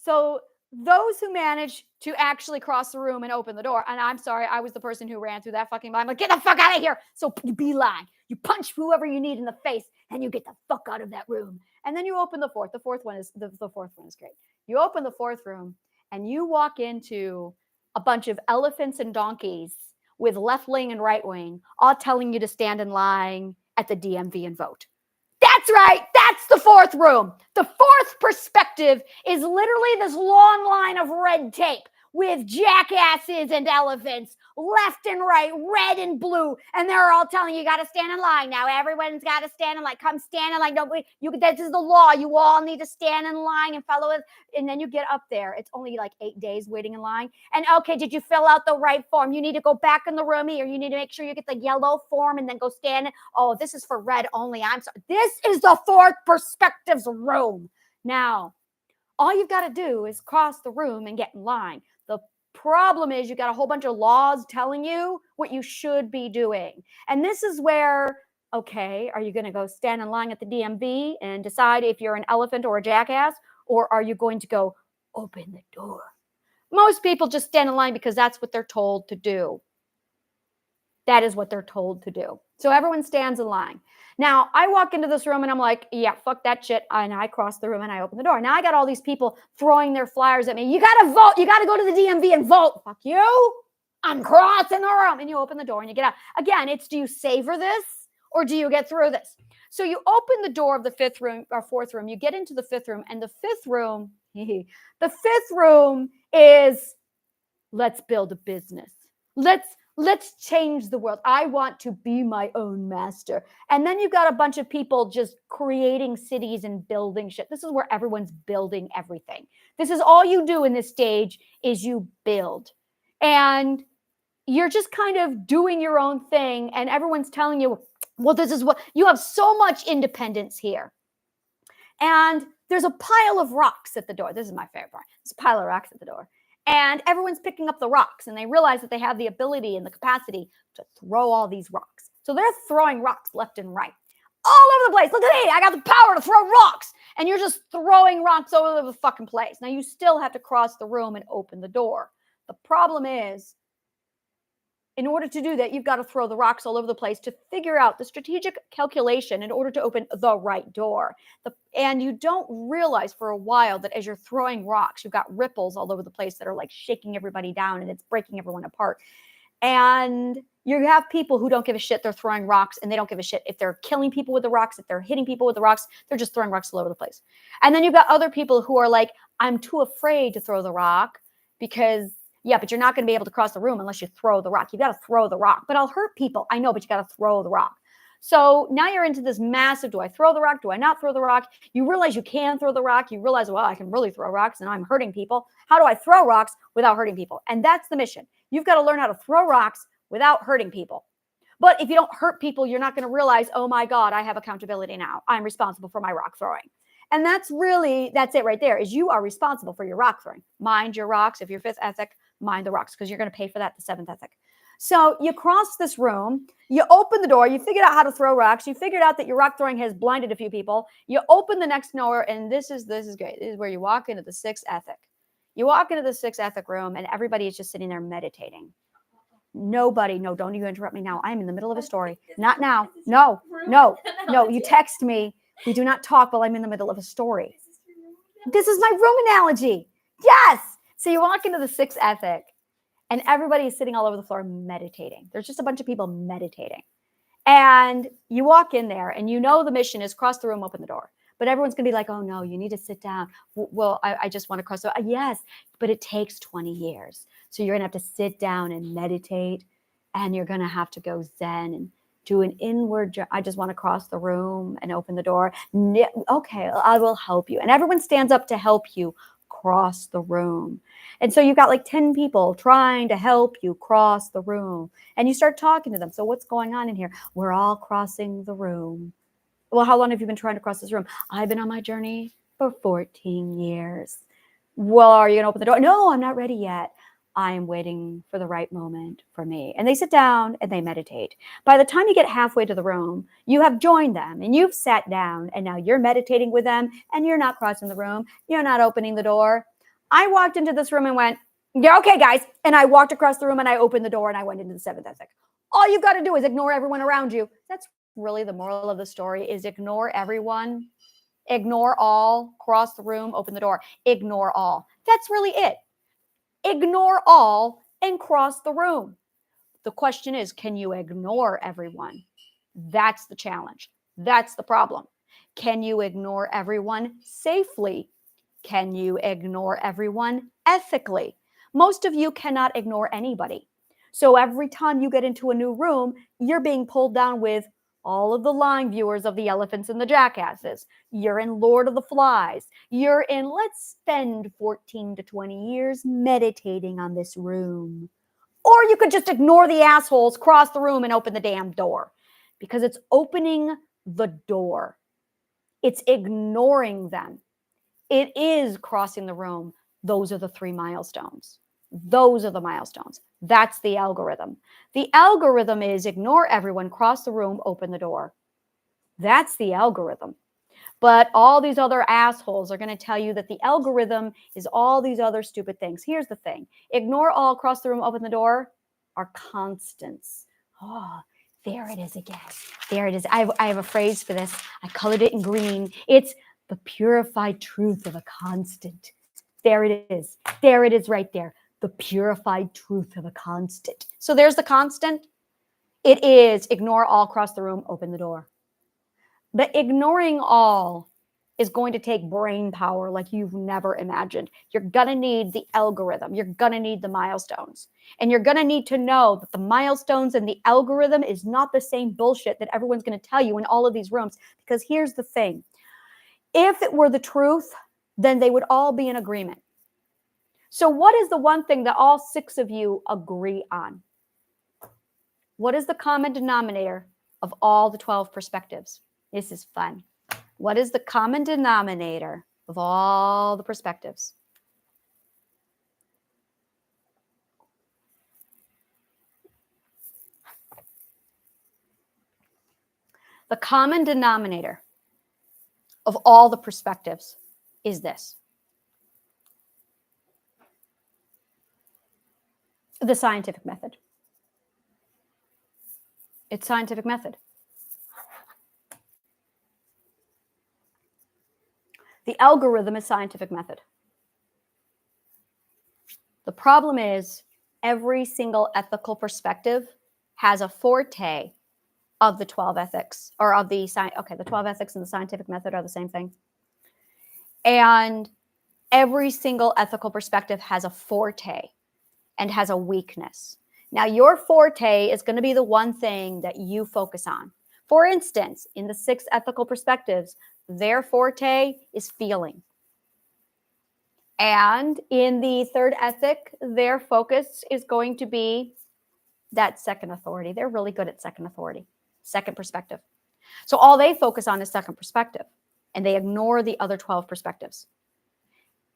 So those who manage to actually cross the room and open the door, and I'm sorry, I was the person who ran through that fucking line. I'm like, get the fuck out of here. So you beeline. You punch whoever you need in the face, and you get the fuck out of that room. And then you open the fourth. The fourth one is great. You open the fourth room, and you walk into a bunch of elephants and donkeys with left wing and right wing, all telling you to stand in line at the DMV and vote. That's right. That's the fourth room. The fourth perspective is literally this long line of red tape with jackasses and elephants, left and right, red and blue. And they're all telling you got to stand in line now. Everyone's got to stand in line. Come stand in line. This is the law. You all need to stand in line and follow it. And then you get up there. It's only like 8 days waiting in line. And okay, did you fill out the right form? You need to go back in the room here. You need to make sure you get the yellow form and then go stand. Oh, this is for red only. I'm sorry. This is the fourth perspectives room. Now, all you've got to do is cross the room and get in line. The problem is you got a whole bunch of laws telling you what you should be doing. And this is where, okay, are you going to go stand in line at the DMV and decide if you're an elephant or a jackass? Or are you going to go open the door? Most people just stand in line because that's what they're told to do. That is what they're told to do. So everyone stands in line. Now, I walk into this room and I'm like, yeah, fuck that shit. And I cross the room and I open the door. Now I got all these people throwing their flyers at me. You got to vote. You got to go to the DMV and vote. Fuck you. I'm crossing the room. And you open the door and you get out. Again, it's, do you savor this or do you get through this? So you open the door of the fifth room or fourth room. You get into the fifth room, and the fifth room, is, let's build a business. Let's change the world. I want to be my own master. And then you've got a bunch of people just creating cities and building shit. This is where everyone's building everything. This is all you do in this stage is you build. And you're just kind of doing your own thing. And everyone's telling you, well, this is what, you have so much independence here. And there's a pile of rocks at the door. This is my favorite part. There's a pile of rocks at the door. And everyone's picking up the rocks, and they realize that they have the ability and the capacity to throw all these rocks. So they're throwing rocks left and right, all over the place. Look at me, I got the power to throw rocks. And you're just throwing rocks all over the fucking place. Now you still have to cross the room and open the door. The problem is, in order to do that, you've got to throw the rocks all over the place to figure out the strategic calculation in order to open the right door. And you don't realize for a while that as you're throwing rocks, you've got ripples all over the place that are like shaking everybody down, and it's breaking everyone apart. And you have people who don't give a shit. They're throwing rocks, and they don't give a shit if they're killing people with the rocks, if they're hitting people with the rocks. They're just throwing rocks all over the place. And then you've got other people who are like, I'm too afraid to throw the rock because, yeah, but you're not going to be able to cross the room unless you throw the rock. You got to throw the rock. But I'll hurt people. I know, but you got to throw the rock. So now you're into this massive, do I throw the rock? Do I not throw the rock? You realize you can throw the rock. You realize, well, I can really throw rocks and I'm hurting people. How do I throw rocks without hurting people? And that's the mission. You've got to learn how to throw rocks without hurting people. But if you don't hurt people, you're not going to realize, oh my God, I have accountability now. I'm responsible for my rock throwing. And that's it right there, is you are responsible for your rock throwing. Mind your rocks. If you're fifth ethic, mind the rocks, because you're going to pay for that, the seventh ethic. So you cross this room, you open the door, you figured out how to throw rocks, you figured out that your rock throwing has blinded a few people, you open the next door, and this is great. This is where you walk into the sixth ethic. You walk into the sixth ethic room, and everybody is just sitting there meditating. Nobody, no, don't you interrupt me now. I'm in the middle of a story. Not now. No, you text me. We do not talk while I'm in the middle of a story. This is my room analogy. Yes. So you walk into the sixth ethic, and everybody is sitting all over the floor meditating. There's just a bunch of people meditating. And you walk in there, and you know the mission is cross the room, open the door. But everyone's going to be like, oh, no, you need to sit down. Well, I just want to cross the room. Yes, but it takes 20 years. So you're going to have to sit down and meditate, and you're going to have to go zen and do an inward, I just want to cross the room and open the door. Okay, I will help you. And everyone stands up to help you cross the room. And so you've got like 10 people trying to help you cross the room. And you start talking to them. So what's going on in here? We're all crossing the room. Well, how long have you been trying to cross this room? I've been on my journey for 14 years. Well, are you going to open the door? No, I'm not ready yet. I am waiting for the right moment for me. And they sit down and they meditate. By the time you get halfway to the room, you have joined them and you've sat down and now you're meditating with them and you're not crossing the room. You're not opening the door. I walked into this room and went, yeah, okay, guys. And I walked across the room and I opened the door and I went into the seventh ethic. All you've got to do is ignore everyone around you. That's really the moral of the story, is ignore everyone, ignore all, cross the room, open the door, ignore all. That's really it. Ignore all and cross the room. The question is, can you ignore everyone? That's the challenge. That's the problem. Can you ignore everyone safely? Can you ignore everyone ethically? Most of you cannot ignore anybody. So every time you get into a new room, you're being pulled down with all of the line viewers of the elephants and the jackasses. You're in Lord of the Flies. You're in, let's spend 14 to 20 years meditating on this room. Or you could just ignore the assholes, cross the room, and open the damn door. Because it's opening the door. It's ignoring them. It is crossing the room. Those are the 3 milestones. Those are the milestones. That's the algorithm. The algorithm is ignore everyone, cross the room, open the door. That's the algorithm. But all these other assholes are going to tell you that the algorithm is all these other stupid things. Here's the thing. Ignore all, cross the room, open the door are constants. Oh, there it is again. There it is. I have a phrase for this. I colored it in green. It's the purified truth of a constant. There it is. There it is right there. The purified truth of a constant. So there's the constant. It is ignore all, cross the room, open the door. But ignoring all is going to take brain power like you've never imagined. You're going to need the algorithm. You're going to need the milestones. And you're going to need to know that the milestones and the algorithm is not the same bullshit that everyone's going to tell you in all of these rooms. Because here's the thing. If it were the truth, then they would all be in agreement. So what is the one thing that all 6 of you agree on? What is the common denominator of all the 12 perspectives? This is fun. What is the common denominator of all the perspectives? The common denominator of all the perspectives is this. The scientific method. It's scientific method. The algorithm is scientific method. The problem is every single ethical perspective has a forte of the 12 ethics, or of the the 12 ethics and the scientific method are the same thing. And every single ethical perspective has a forte and has a weakness. Now, your forte is going to be the one thing that you focus on. For instance, in the 6 ethical perspectives, their forte is feeling. And in the 3rd ethic, their focus is going to be that second authority. They're really good at second authority, second perspective. So all they focus on is second perspective, and they ignore the other 12 perspectives.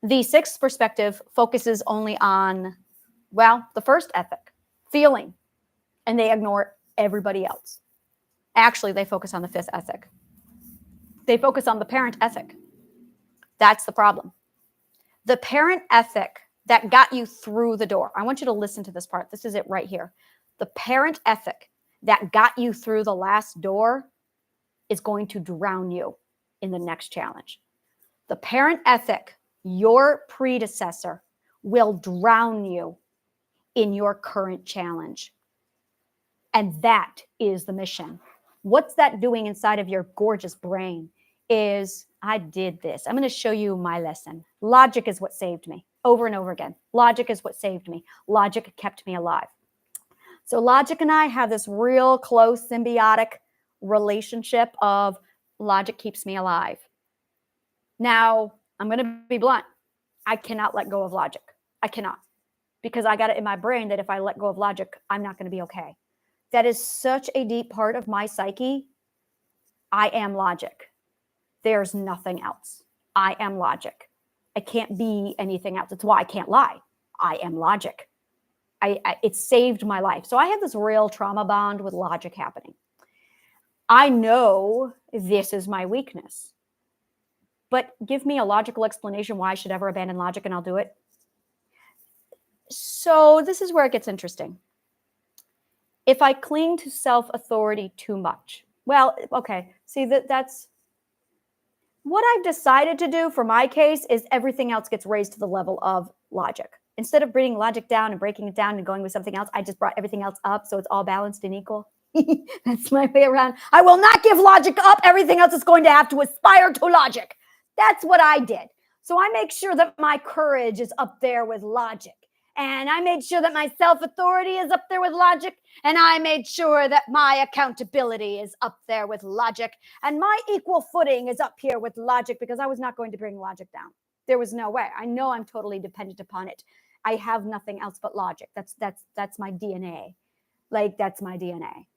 The 6th perspective focuses only on, well, the 1st ethic, feeling, and they ignore everybody else. Actually, they focus on the 5th ethic. They focus on the parent ethic. That's the problem. The parent ethic that got you through the door. I want you to listen to this part. This is it right here. The parent ethic that got you through the last door is going to drown you in the next challenge. The parent ethic, your predecessor, will drown you in your current challenge. And that is the mission. What's that doing inside of your gorgeous brain is, I did this. I'm going to show you my lesson. Logic is what saved me over and over again. Logic is what saved me. Logic kept me alive. So logic and I have this real close symbiotic relationship of logic keeps me alive. Now, I'm going to be blunt. I cannot let go of logic. I cannot. Because I got it in my brain that if I let go of logic, I'm not going to be okay. That is such a deep part of my psyche. I am logic. There's nothing else. I am logic. I can't be anything else. It's why I can't lie. I am logic. it saved my life. So I have this real trauma bond with logic happening. I know this is my weakness, but give me a logical explanation why I should ever abandon logic and I'll do it. So this is where it gets interesting. If I cling to self-authority too much, well, okay, see, that's what I've decided to do for my case is everything else gets raised to the level of logic. Instead of bringing logic down and breaking it down and going with something else, I just brought everything else up so it's all balanced and equal. That's my way around. I will not give logic up. Everything else is going to have to aspire to logic. That's what I did. So I make sure that my courage is up there with logic. And I made sure that my self-authority is up there with logic. And I made sure that my accountability is up there with logic. And my equal footing is up here with logic because I was not going to bring logic down. There was no way. I know I'm totally dependent upon it. I have nothing else but logic. That's my DNA. Like, that's my DNA.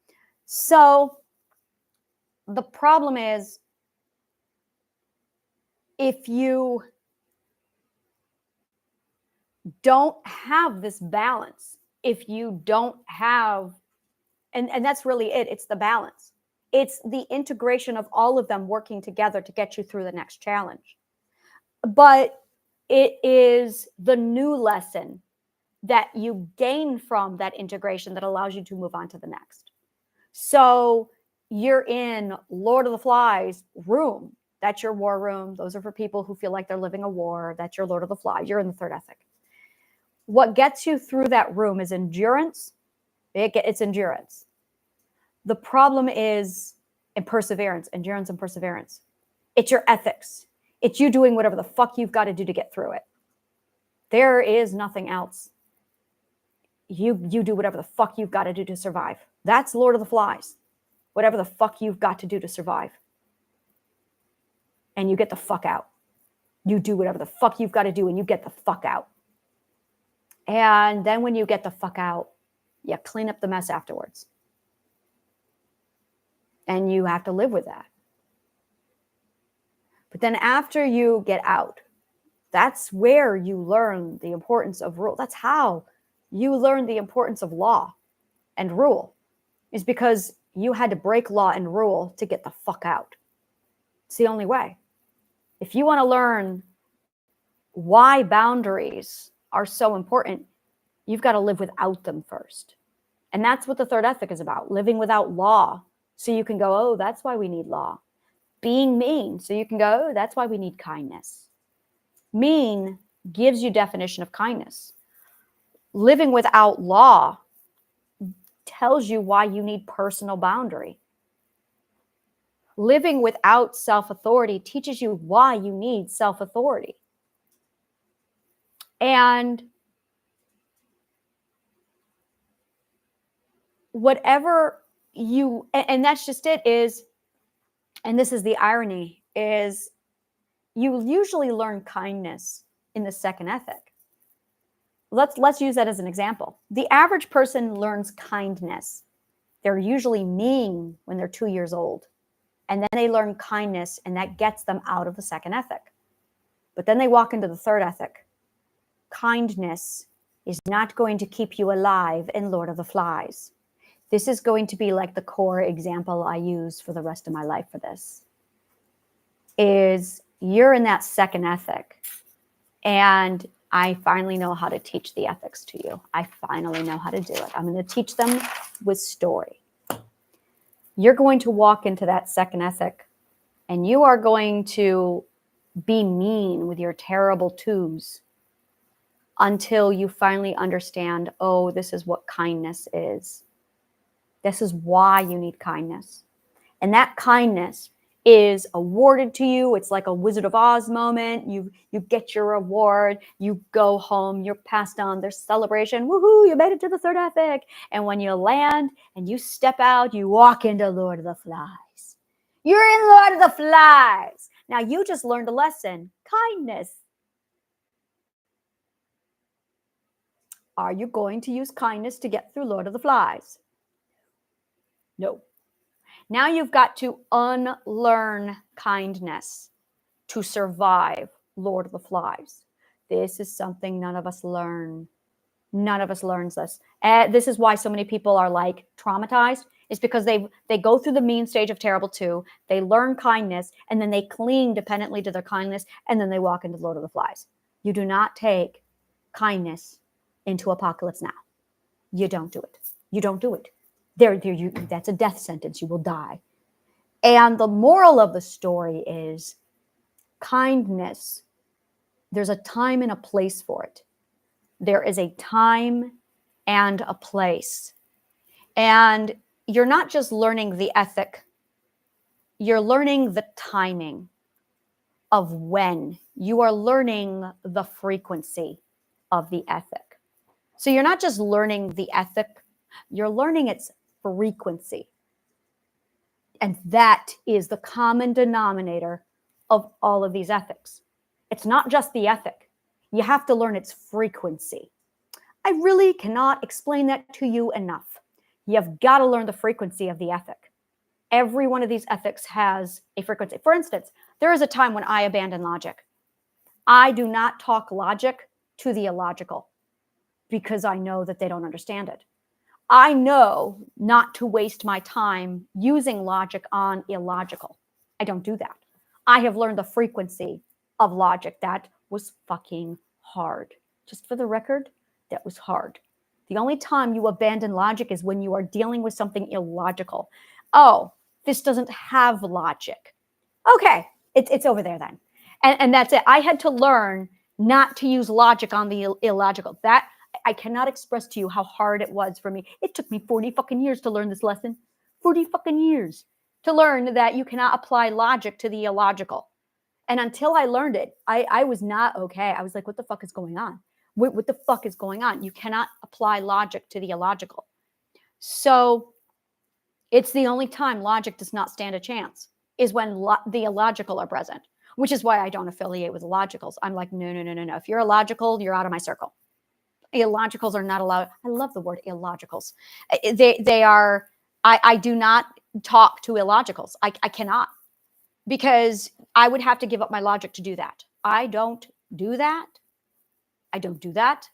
So the problem is, if you don't have this balance, if you don't have, and that's really it, it's the balance. It's the integration of all of them working together to get you through the next challenge. But it is the new lesson that you gain from that integration that allows you to move on to the next. So you're in Lord of the Flies room. That's your war room. Those are for people who feel like they're living a war. That's your Lord of the Flies. You're in the third ethic. What gets you through that room is endurance. It's endurance. The problem is in perseverance, endurance and perseverance. It's your ethics. It's you doing whatever the fuck you've got to do to get through it. There is nothing else. You do whatever the fuck you've got to do to survive. That's Lord of the Flies. Whatever the fuck you've got to do to survive. And you get the fuck out. You do whatever the fuck you've got to do and you get the fuck out. And then when you get the fuck out, you clean up the mess afterwards. And you have to live with that. But then after you get out, that's where you learn the importance of rule. That's how you learn the importance of law and rule, is because you had to break law and rule to get the fuck out. It's the only way. If you want to learn why boundaries are so important, you've got to live without them first. And that's what the third ethic is about, living without law. So you can go, oh, that's why we need law. Being mean, so you can go, oh, that's why we need kindness. Mean gives you definition of kindness. Living without law tells you why you need personal boundary. Living without self-authority teaches you why you need self-authority. And whatever you, and that's just it, is, and this is the irony, is you usually learn kindness in the second ethic. Let's use that as an example. The average person learns kindness. They're usually mean when they're 2 years old. And then they learn kindness, and that gets them out of the second ethic. But then they walk into the third ethic. Kindness is not going to keep you alive in Lord of the Flies. This is going to be like the core example I use for the rest of my life for this. Is you're in that second ethic, and I finally know how to teach the ethics to you. I finally know how to do it. I'm going to teach them with story. You're going to walk into that second ethic, and you are going to be mean with your terrible twos until you finally understand, oh, this is what kindness is. This is why you need kindness. And that kindness is awarded to you. It's like a Wizard of Oz moment. You get your reward. You go home. You're passed on. There's celebration. Woohoo, you made it to the third ethic. And when you land and you step out, you walk into Lord of the Flies. You're in Lord of the Flies. Now you just learned a lesson. Kindness. Are you going to use kindness to get through Lord of the Flies? No. Now you've got to unlearn kindness to survive Lord of the Flies. This is something none of us learn. None of us learns this. This is why so many people are like traumatized, is because they go through the mean stage of terrible two, they learn kindness, and then they cling dependently to their kindness, and then they walk into the Lord of the Flies. You do not take kindness into Apocalypse Now. You don't do it. You don't do it. That's a death sentence. You will die. And the moral of the story is kindness. There's a time and a place for it. There is a time and a place. And you're not just learning the ethic, you're learning the timing of when. You are learning the frequency of the ethic. So you're not just learning the ethic, you're learning its frequency. And that is the common denominator of all of these ethics. It's not just the ethic. You have to learn its frequency. I really cannot explain that to you enough. You've got to learn the frequency of the ethic. Every one of these ethics has a frequency. For instance, there is a time when I abandon logic. I do not talk logic to the illogical because I know that they don't understand it. I know not to waste my time using logic on illogical. I don't do that. I have learned the frequency of logic. That was fucking hard. Just for the record, that was hard. The only time you abandon logic is when you are dealing with something illogical. Oh, this doesn't have logic. Okay, it's over there then. And that's it. I had to learn not to use logic on the illogical. That I cannot express to you how hard it was for me. It took me 40 fucking years to learn this lesson. 40 fucking years to learn that you cannot apply logic to the illogical. And until I learned it, I was not okay. I was like, what the fuck is going on? What the fuck is going on? You cannot apply logic to the illogical. So it's the only time logic does not stand a chance is when the illogical are present, which is why I don't affiliate with illogicals. I'm like, no. If you're illogical, you're out of my circle. Illogicals are not allowed. I love the word illogicals. They are, I do not talk to illogicals. I cannot, because I would have to give up my logic to do that. I don't do that.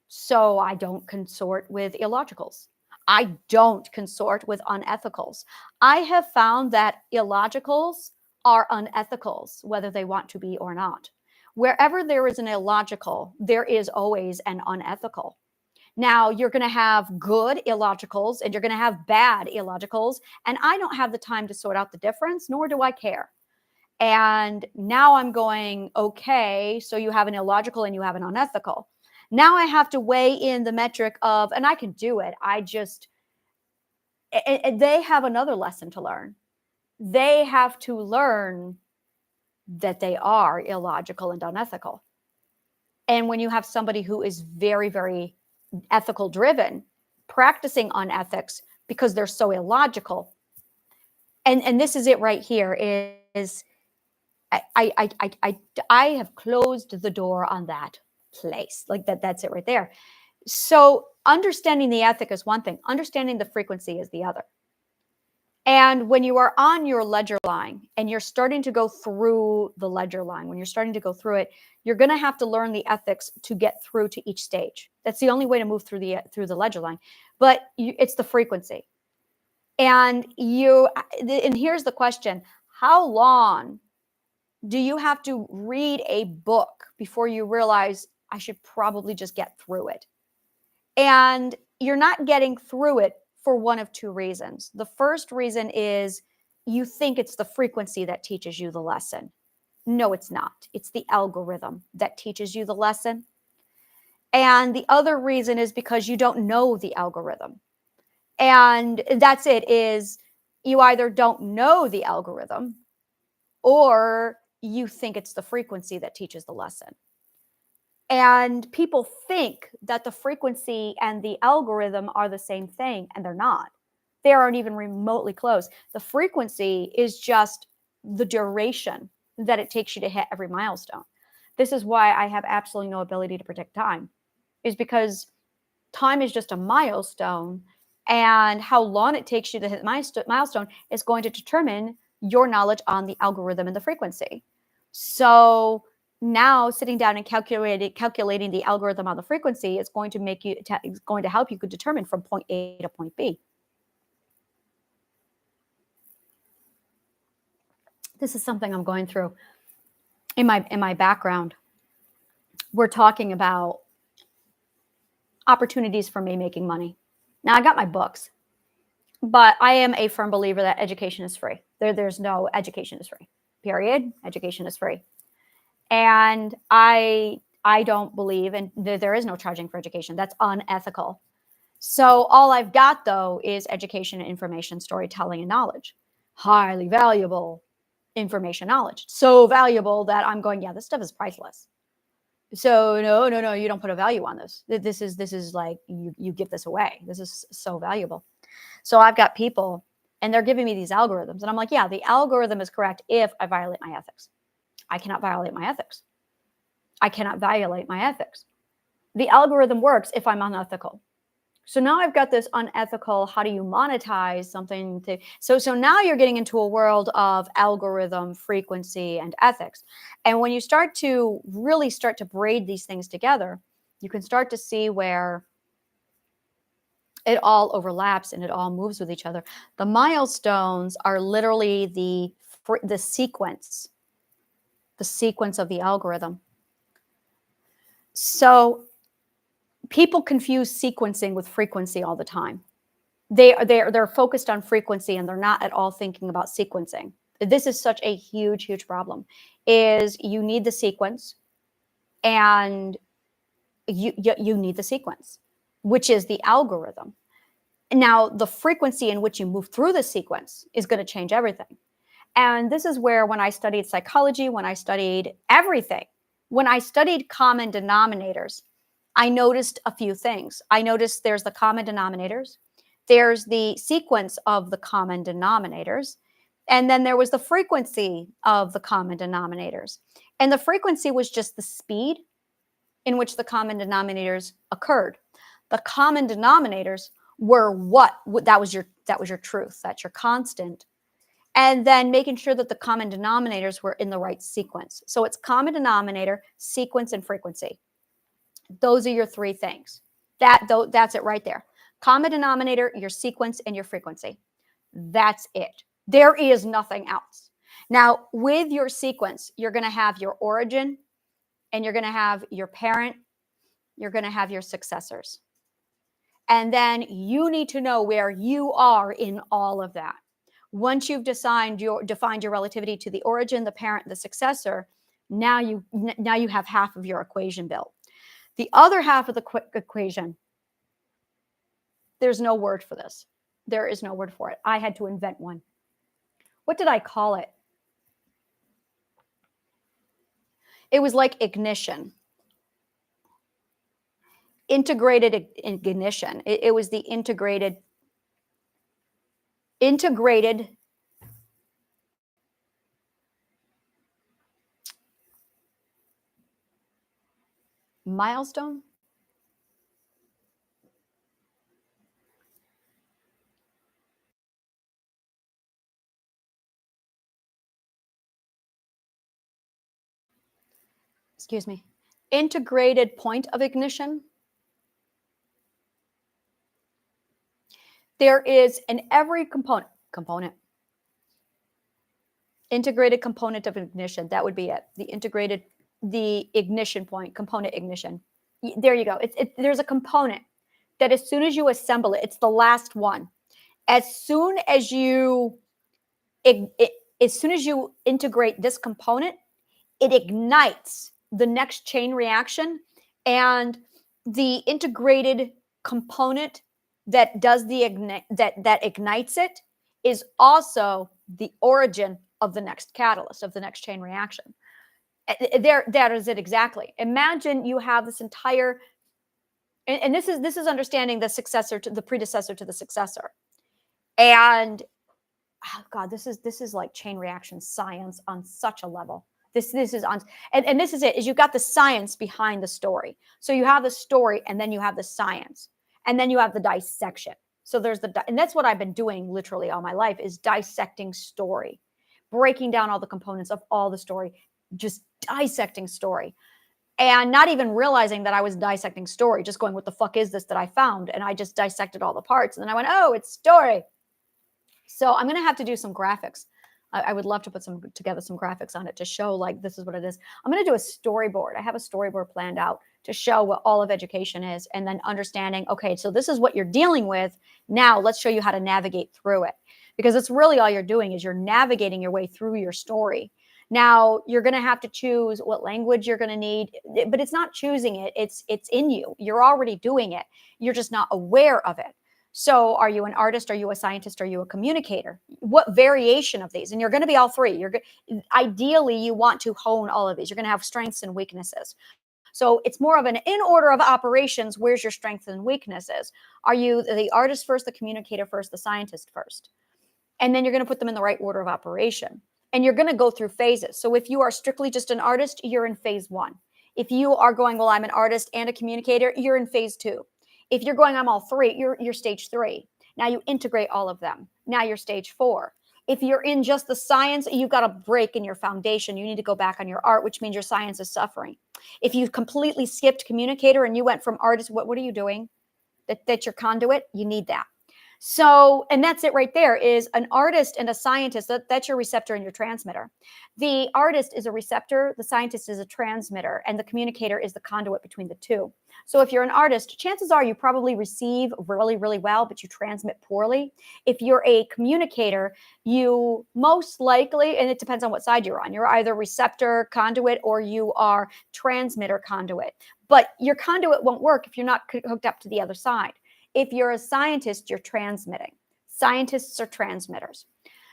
So I don't consort with illogicals. I don't consort with unethicals. I have found that illogicals are unethicals, whether they want to be or not. Wherever there is an illogical, there is always an unethical. Now, you're going to have good illogicals and you're going to have bad illogicals. And I don't have the time to sort out the difference, nor do I care. And now I'm going, okay, so you have an illogical and you have an unethical. Now I have to weigh in the metric of, and I can do it. They have another lesson to learn. They have to learn that they are illogical and unethical. And when you have somebody who is very, very ethical driven, practicing unethics because they're so illogical, and this is it right here, is I have closed the door on that place. Like that's it right there. So understanding the ethic is one thing, understanding the frequency is the other. And when you are on your ledger line and you're starting to go through the ledger line, when you're starting to go through it, you're going to have to learn the ethics to get through to each stage. That's the only way to move through the ledger line. But it's the frequency. And here's the question: how long do you have to read a book before you realize I should probably just get through it? And you're not getting through it for one of two reasons. The first reason is you think it's the frequency that teaches you the lesson. No, it's not. It's the algorithm that teaches you the lesson. And the other reason is because you don't know the algorithm. And that's it, is you either don't know the algorithm or you think it's the frequency that teaches the lesson. And people think that the frequency and the algorithm are the same thing, and they're not. They aren't even remotely close. The frequency is just the duration that it takes you to hit every milestone. This is why I have absolutely no ability to predict time, is because time is just a milestone, and how long it takes you to hit the milestone is going to determine your knowledge on the algorithm and the frequency. So Now sitting down and calculating the algorithm on the frequency is going to is going to help you to determine from point A to point B. This is something I'm going through in my background. We're talking about opportunities for me making money. Now I got my books, but I am a firm believer that education is free. There's no education is free. Period. Education is free. And I don't believe, and there is no charging for education. That's unethical. So all I've got though is education, information, storytelling, and knowledge. Highly valuable information, knowledge. So valuable that I'm going, yeah, this stuff is priceless. So no, you don't put a value on this. This is like you give this away. This is so valuable. So I've got people and they're giving me these algorithms, and I'm like, yeah, the algorithm is correct if I violate my ethics. I cannot violate my ethics. I cannot violate my ethics. The algorithm works if I'm unethical. So now I've got this unethical, how do you monetize something to, so now you're getting into a world of algorithm, frequency, and ethics. And when you start to really start to braid these things together, you can start to see where it all overlaps and it all moves with each other. The milestones are literally the sequence of the algorithm. So people confuse sequencing with frequency all the time. They're focused on frequency and they're not at all thinking about sequencing. This is such a huge problem. Is you need the sequence, and you need the sequence, which is the algorithm. Now, the frequency in which you move through the sequence is going to change everything. And this is where, when I studied psychology, when I studied everything, when I studied common denominators, I noticed a few things. I noticed there's the common denominators, there's the sequence of the common denominators, and then there was the frequency of the common denominators. And the frequency was just the speed in which the common denominators occurred. The common denominators were that was your truth, that's your constant. And then making sure that the common denominators were in the right sequence. So it's common denominator, sequence, and frequency. Those are your three things. That's it right there. Common denominator, your sequence, and your frequency. That's it. There is nothing else. Now, with your sequence, you're going to have your origin, and you're going to have your parent, you're going to have your successors. And then you need to know where you are in all of that. Once you've defined your relativity to the origin, the parent, the successor, now you have half of your equation built. The other half of the equation, there's no word for this. There is no word for it. I had to invent one. What did I call it? It was like ignition. Integrated ignition. It was the integrated milestone. Excuse me. Integrated point of ignition. There is in every component. Integrated component of ignition. That would be it. The ignition point, component ignition. There you go. There's a component that as soon as you assemble it, it's the last one. As soon as you integrate this component, it ignites the next chain reaction, and the integrated component that does that ignites it is also the origin of the next catalyst, of the next chain reaction. That is it exactly. Imagine you have this entire, and this is understanding the predecessor to the successor. And oh God, this is like chain reaction science on such a level. This is on, and this is it, is you've got the science behind the story. So you have the story, and then you have the science, and then you have the dissection. So there's and that's what I've been doing literally all my life, is dissecting story, breaking down all the components of all the story, just dissecting story and not even realizing that I was dissecting story, just going, what the fuck is this that I found? And I just dissected all the parts. And then I went, oh, it's story. So I'm going to have to do some graphics. I would love to put together some graphics on it to show like, this is what it is. I'm going to do a storyboard. I have a storyboard planned out to show what all of education is, and then understanding, okay, so this is what you're dealing with. Now let's show you how to navigate through it, because it's really all you're doing is you're navigating your way through your story. Now you're going to have to choose what language you're going to need, but it's not choosing it. It's in you. You're already doing it. You're just not aware of it. So are you an artist? Are you a scientist? Are you a communicator? What variation of these? And you're going to be all three. Ideally, you want to hone all of these. You're going to have strengths and weaknesses. So it's more of an in order of operations. Where's your strengths and weaknesses? Are you the artist first, the communicator first, the scientist first? And then you're going to put them in the right order of operation. And you're going to go through phases. So if you are strictly just an artist, you're in phase 1. If you are going, well, I'm an artist and a communicator, you're in phase 2. If you're going, I'm all three, you're stage 3. Now you integrate all of them. Now you're stage 4. If you're in just the science, you've got a break in your foundation. You need to go back on your art, which means your science is suffering. If you've completely skipped communicator and you went from artist, what are you doing? That's your conduit. You need that. So, and that's it right there, is an artist and a scientist. That's your receptor and your transmitter. The artist is a receptor, the scientist is a transmitter, and the communicator is the conduit between the two. So if you're an artist, chances are you probably receive really, really well, but you transmit poorly. If you're a communicator, you most likely, and it depends on what side you're on, you're either receptor conduit or you are transmitter conduit. But your conduit won't work if you're not hooked up to the other side. If you're a scientist, you're transmitting. Scientists are transmitters.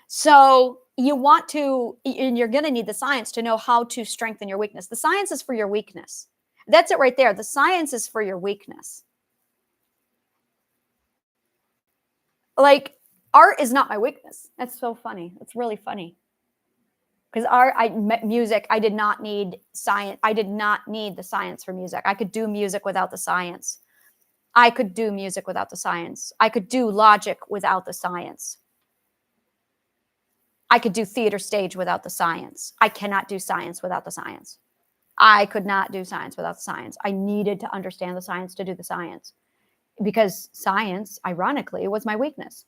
So you want to, and you're going to need the science to know how to strengthen your weakness. The science is for your weakness. That's it right there. The science is for your weakness. Like, art is not my weakness. That's so funny. It's really funny. Because music, I did not need science. I did not need the science for music. I could do music without the science. I could do music without the science. I could do logic without the science. I could do theater stage without the science. I cannot do science without the science. I could not do science without the science. I needed to understand the science to do the science, because science, ironically, was my weakness.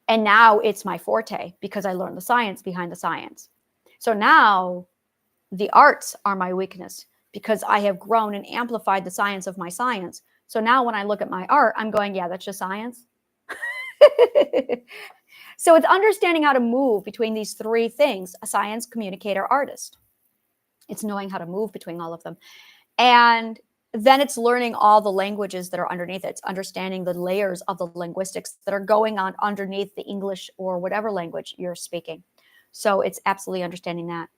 And now it's my forte because I learned the science behind the science. So now the arts are my weakness because I have grown and amplified the science of my science. So now when I look at my art, I'm going, yeah, that's just science. So it's understanding how to move between these three things: a science, communicator, artist. It's knowing how to move between all of them. And then it's learning all the languages that are underneath it. It's understanding the layers of the linguistics that are going on underneath the English or whatever language you're speaking. So it's absolutely understanding that.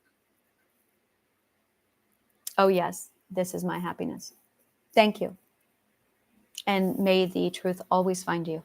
Oh, yes, this is my happiness. Thank you. And may the truth always find you.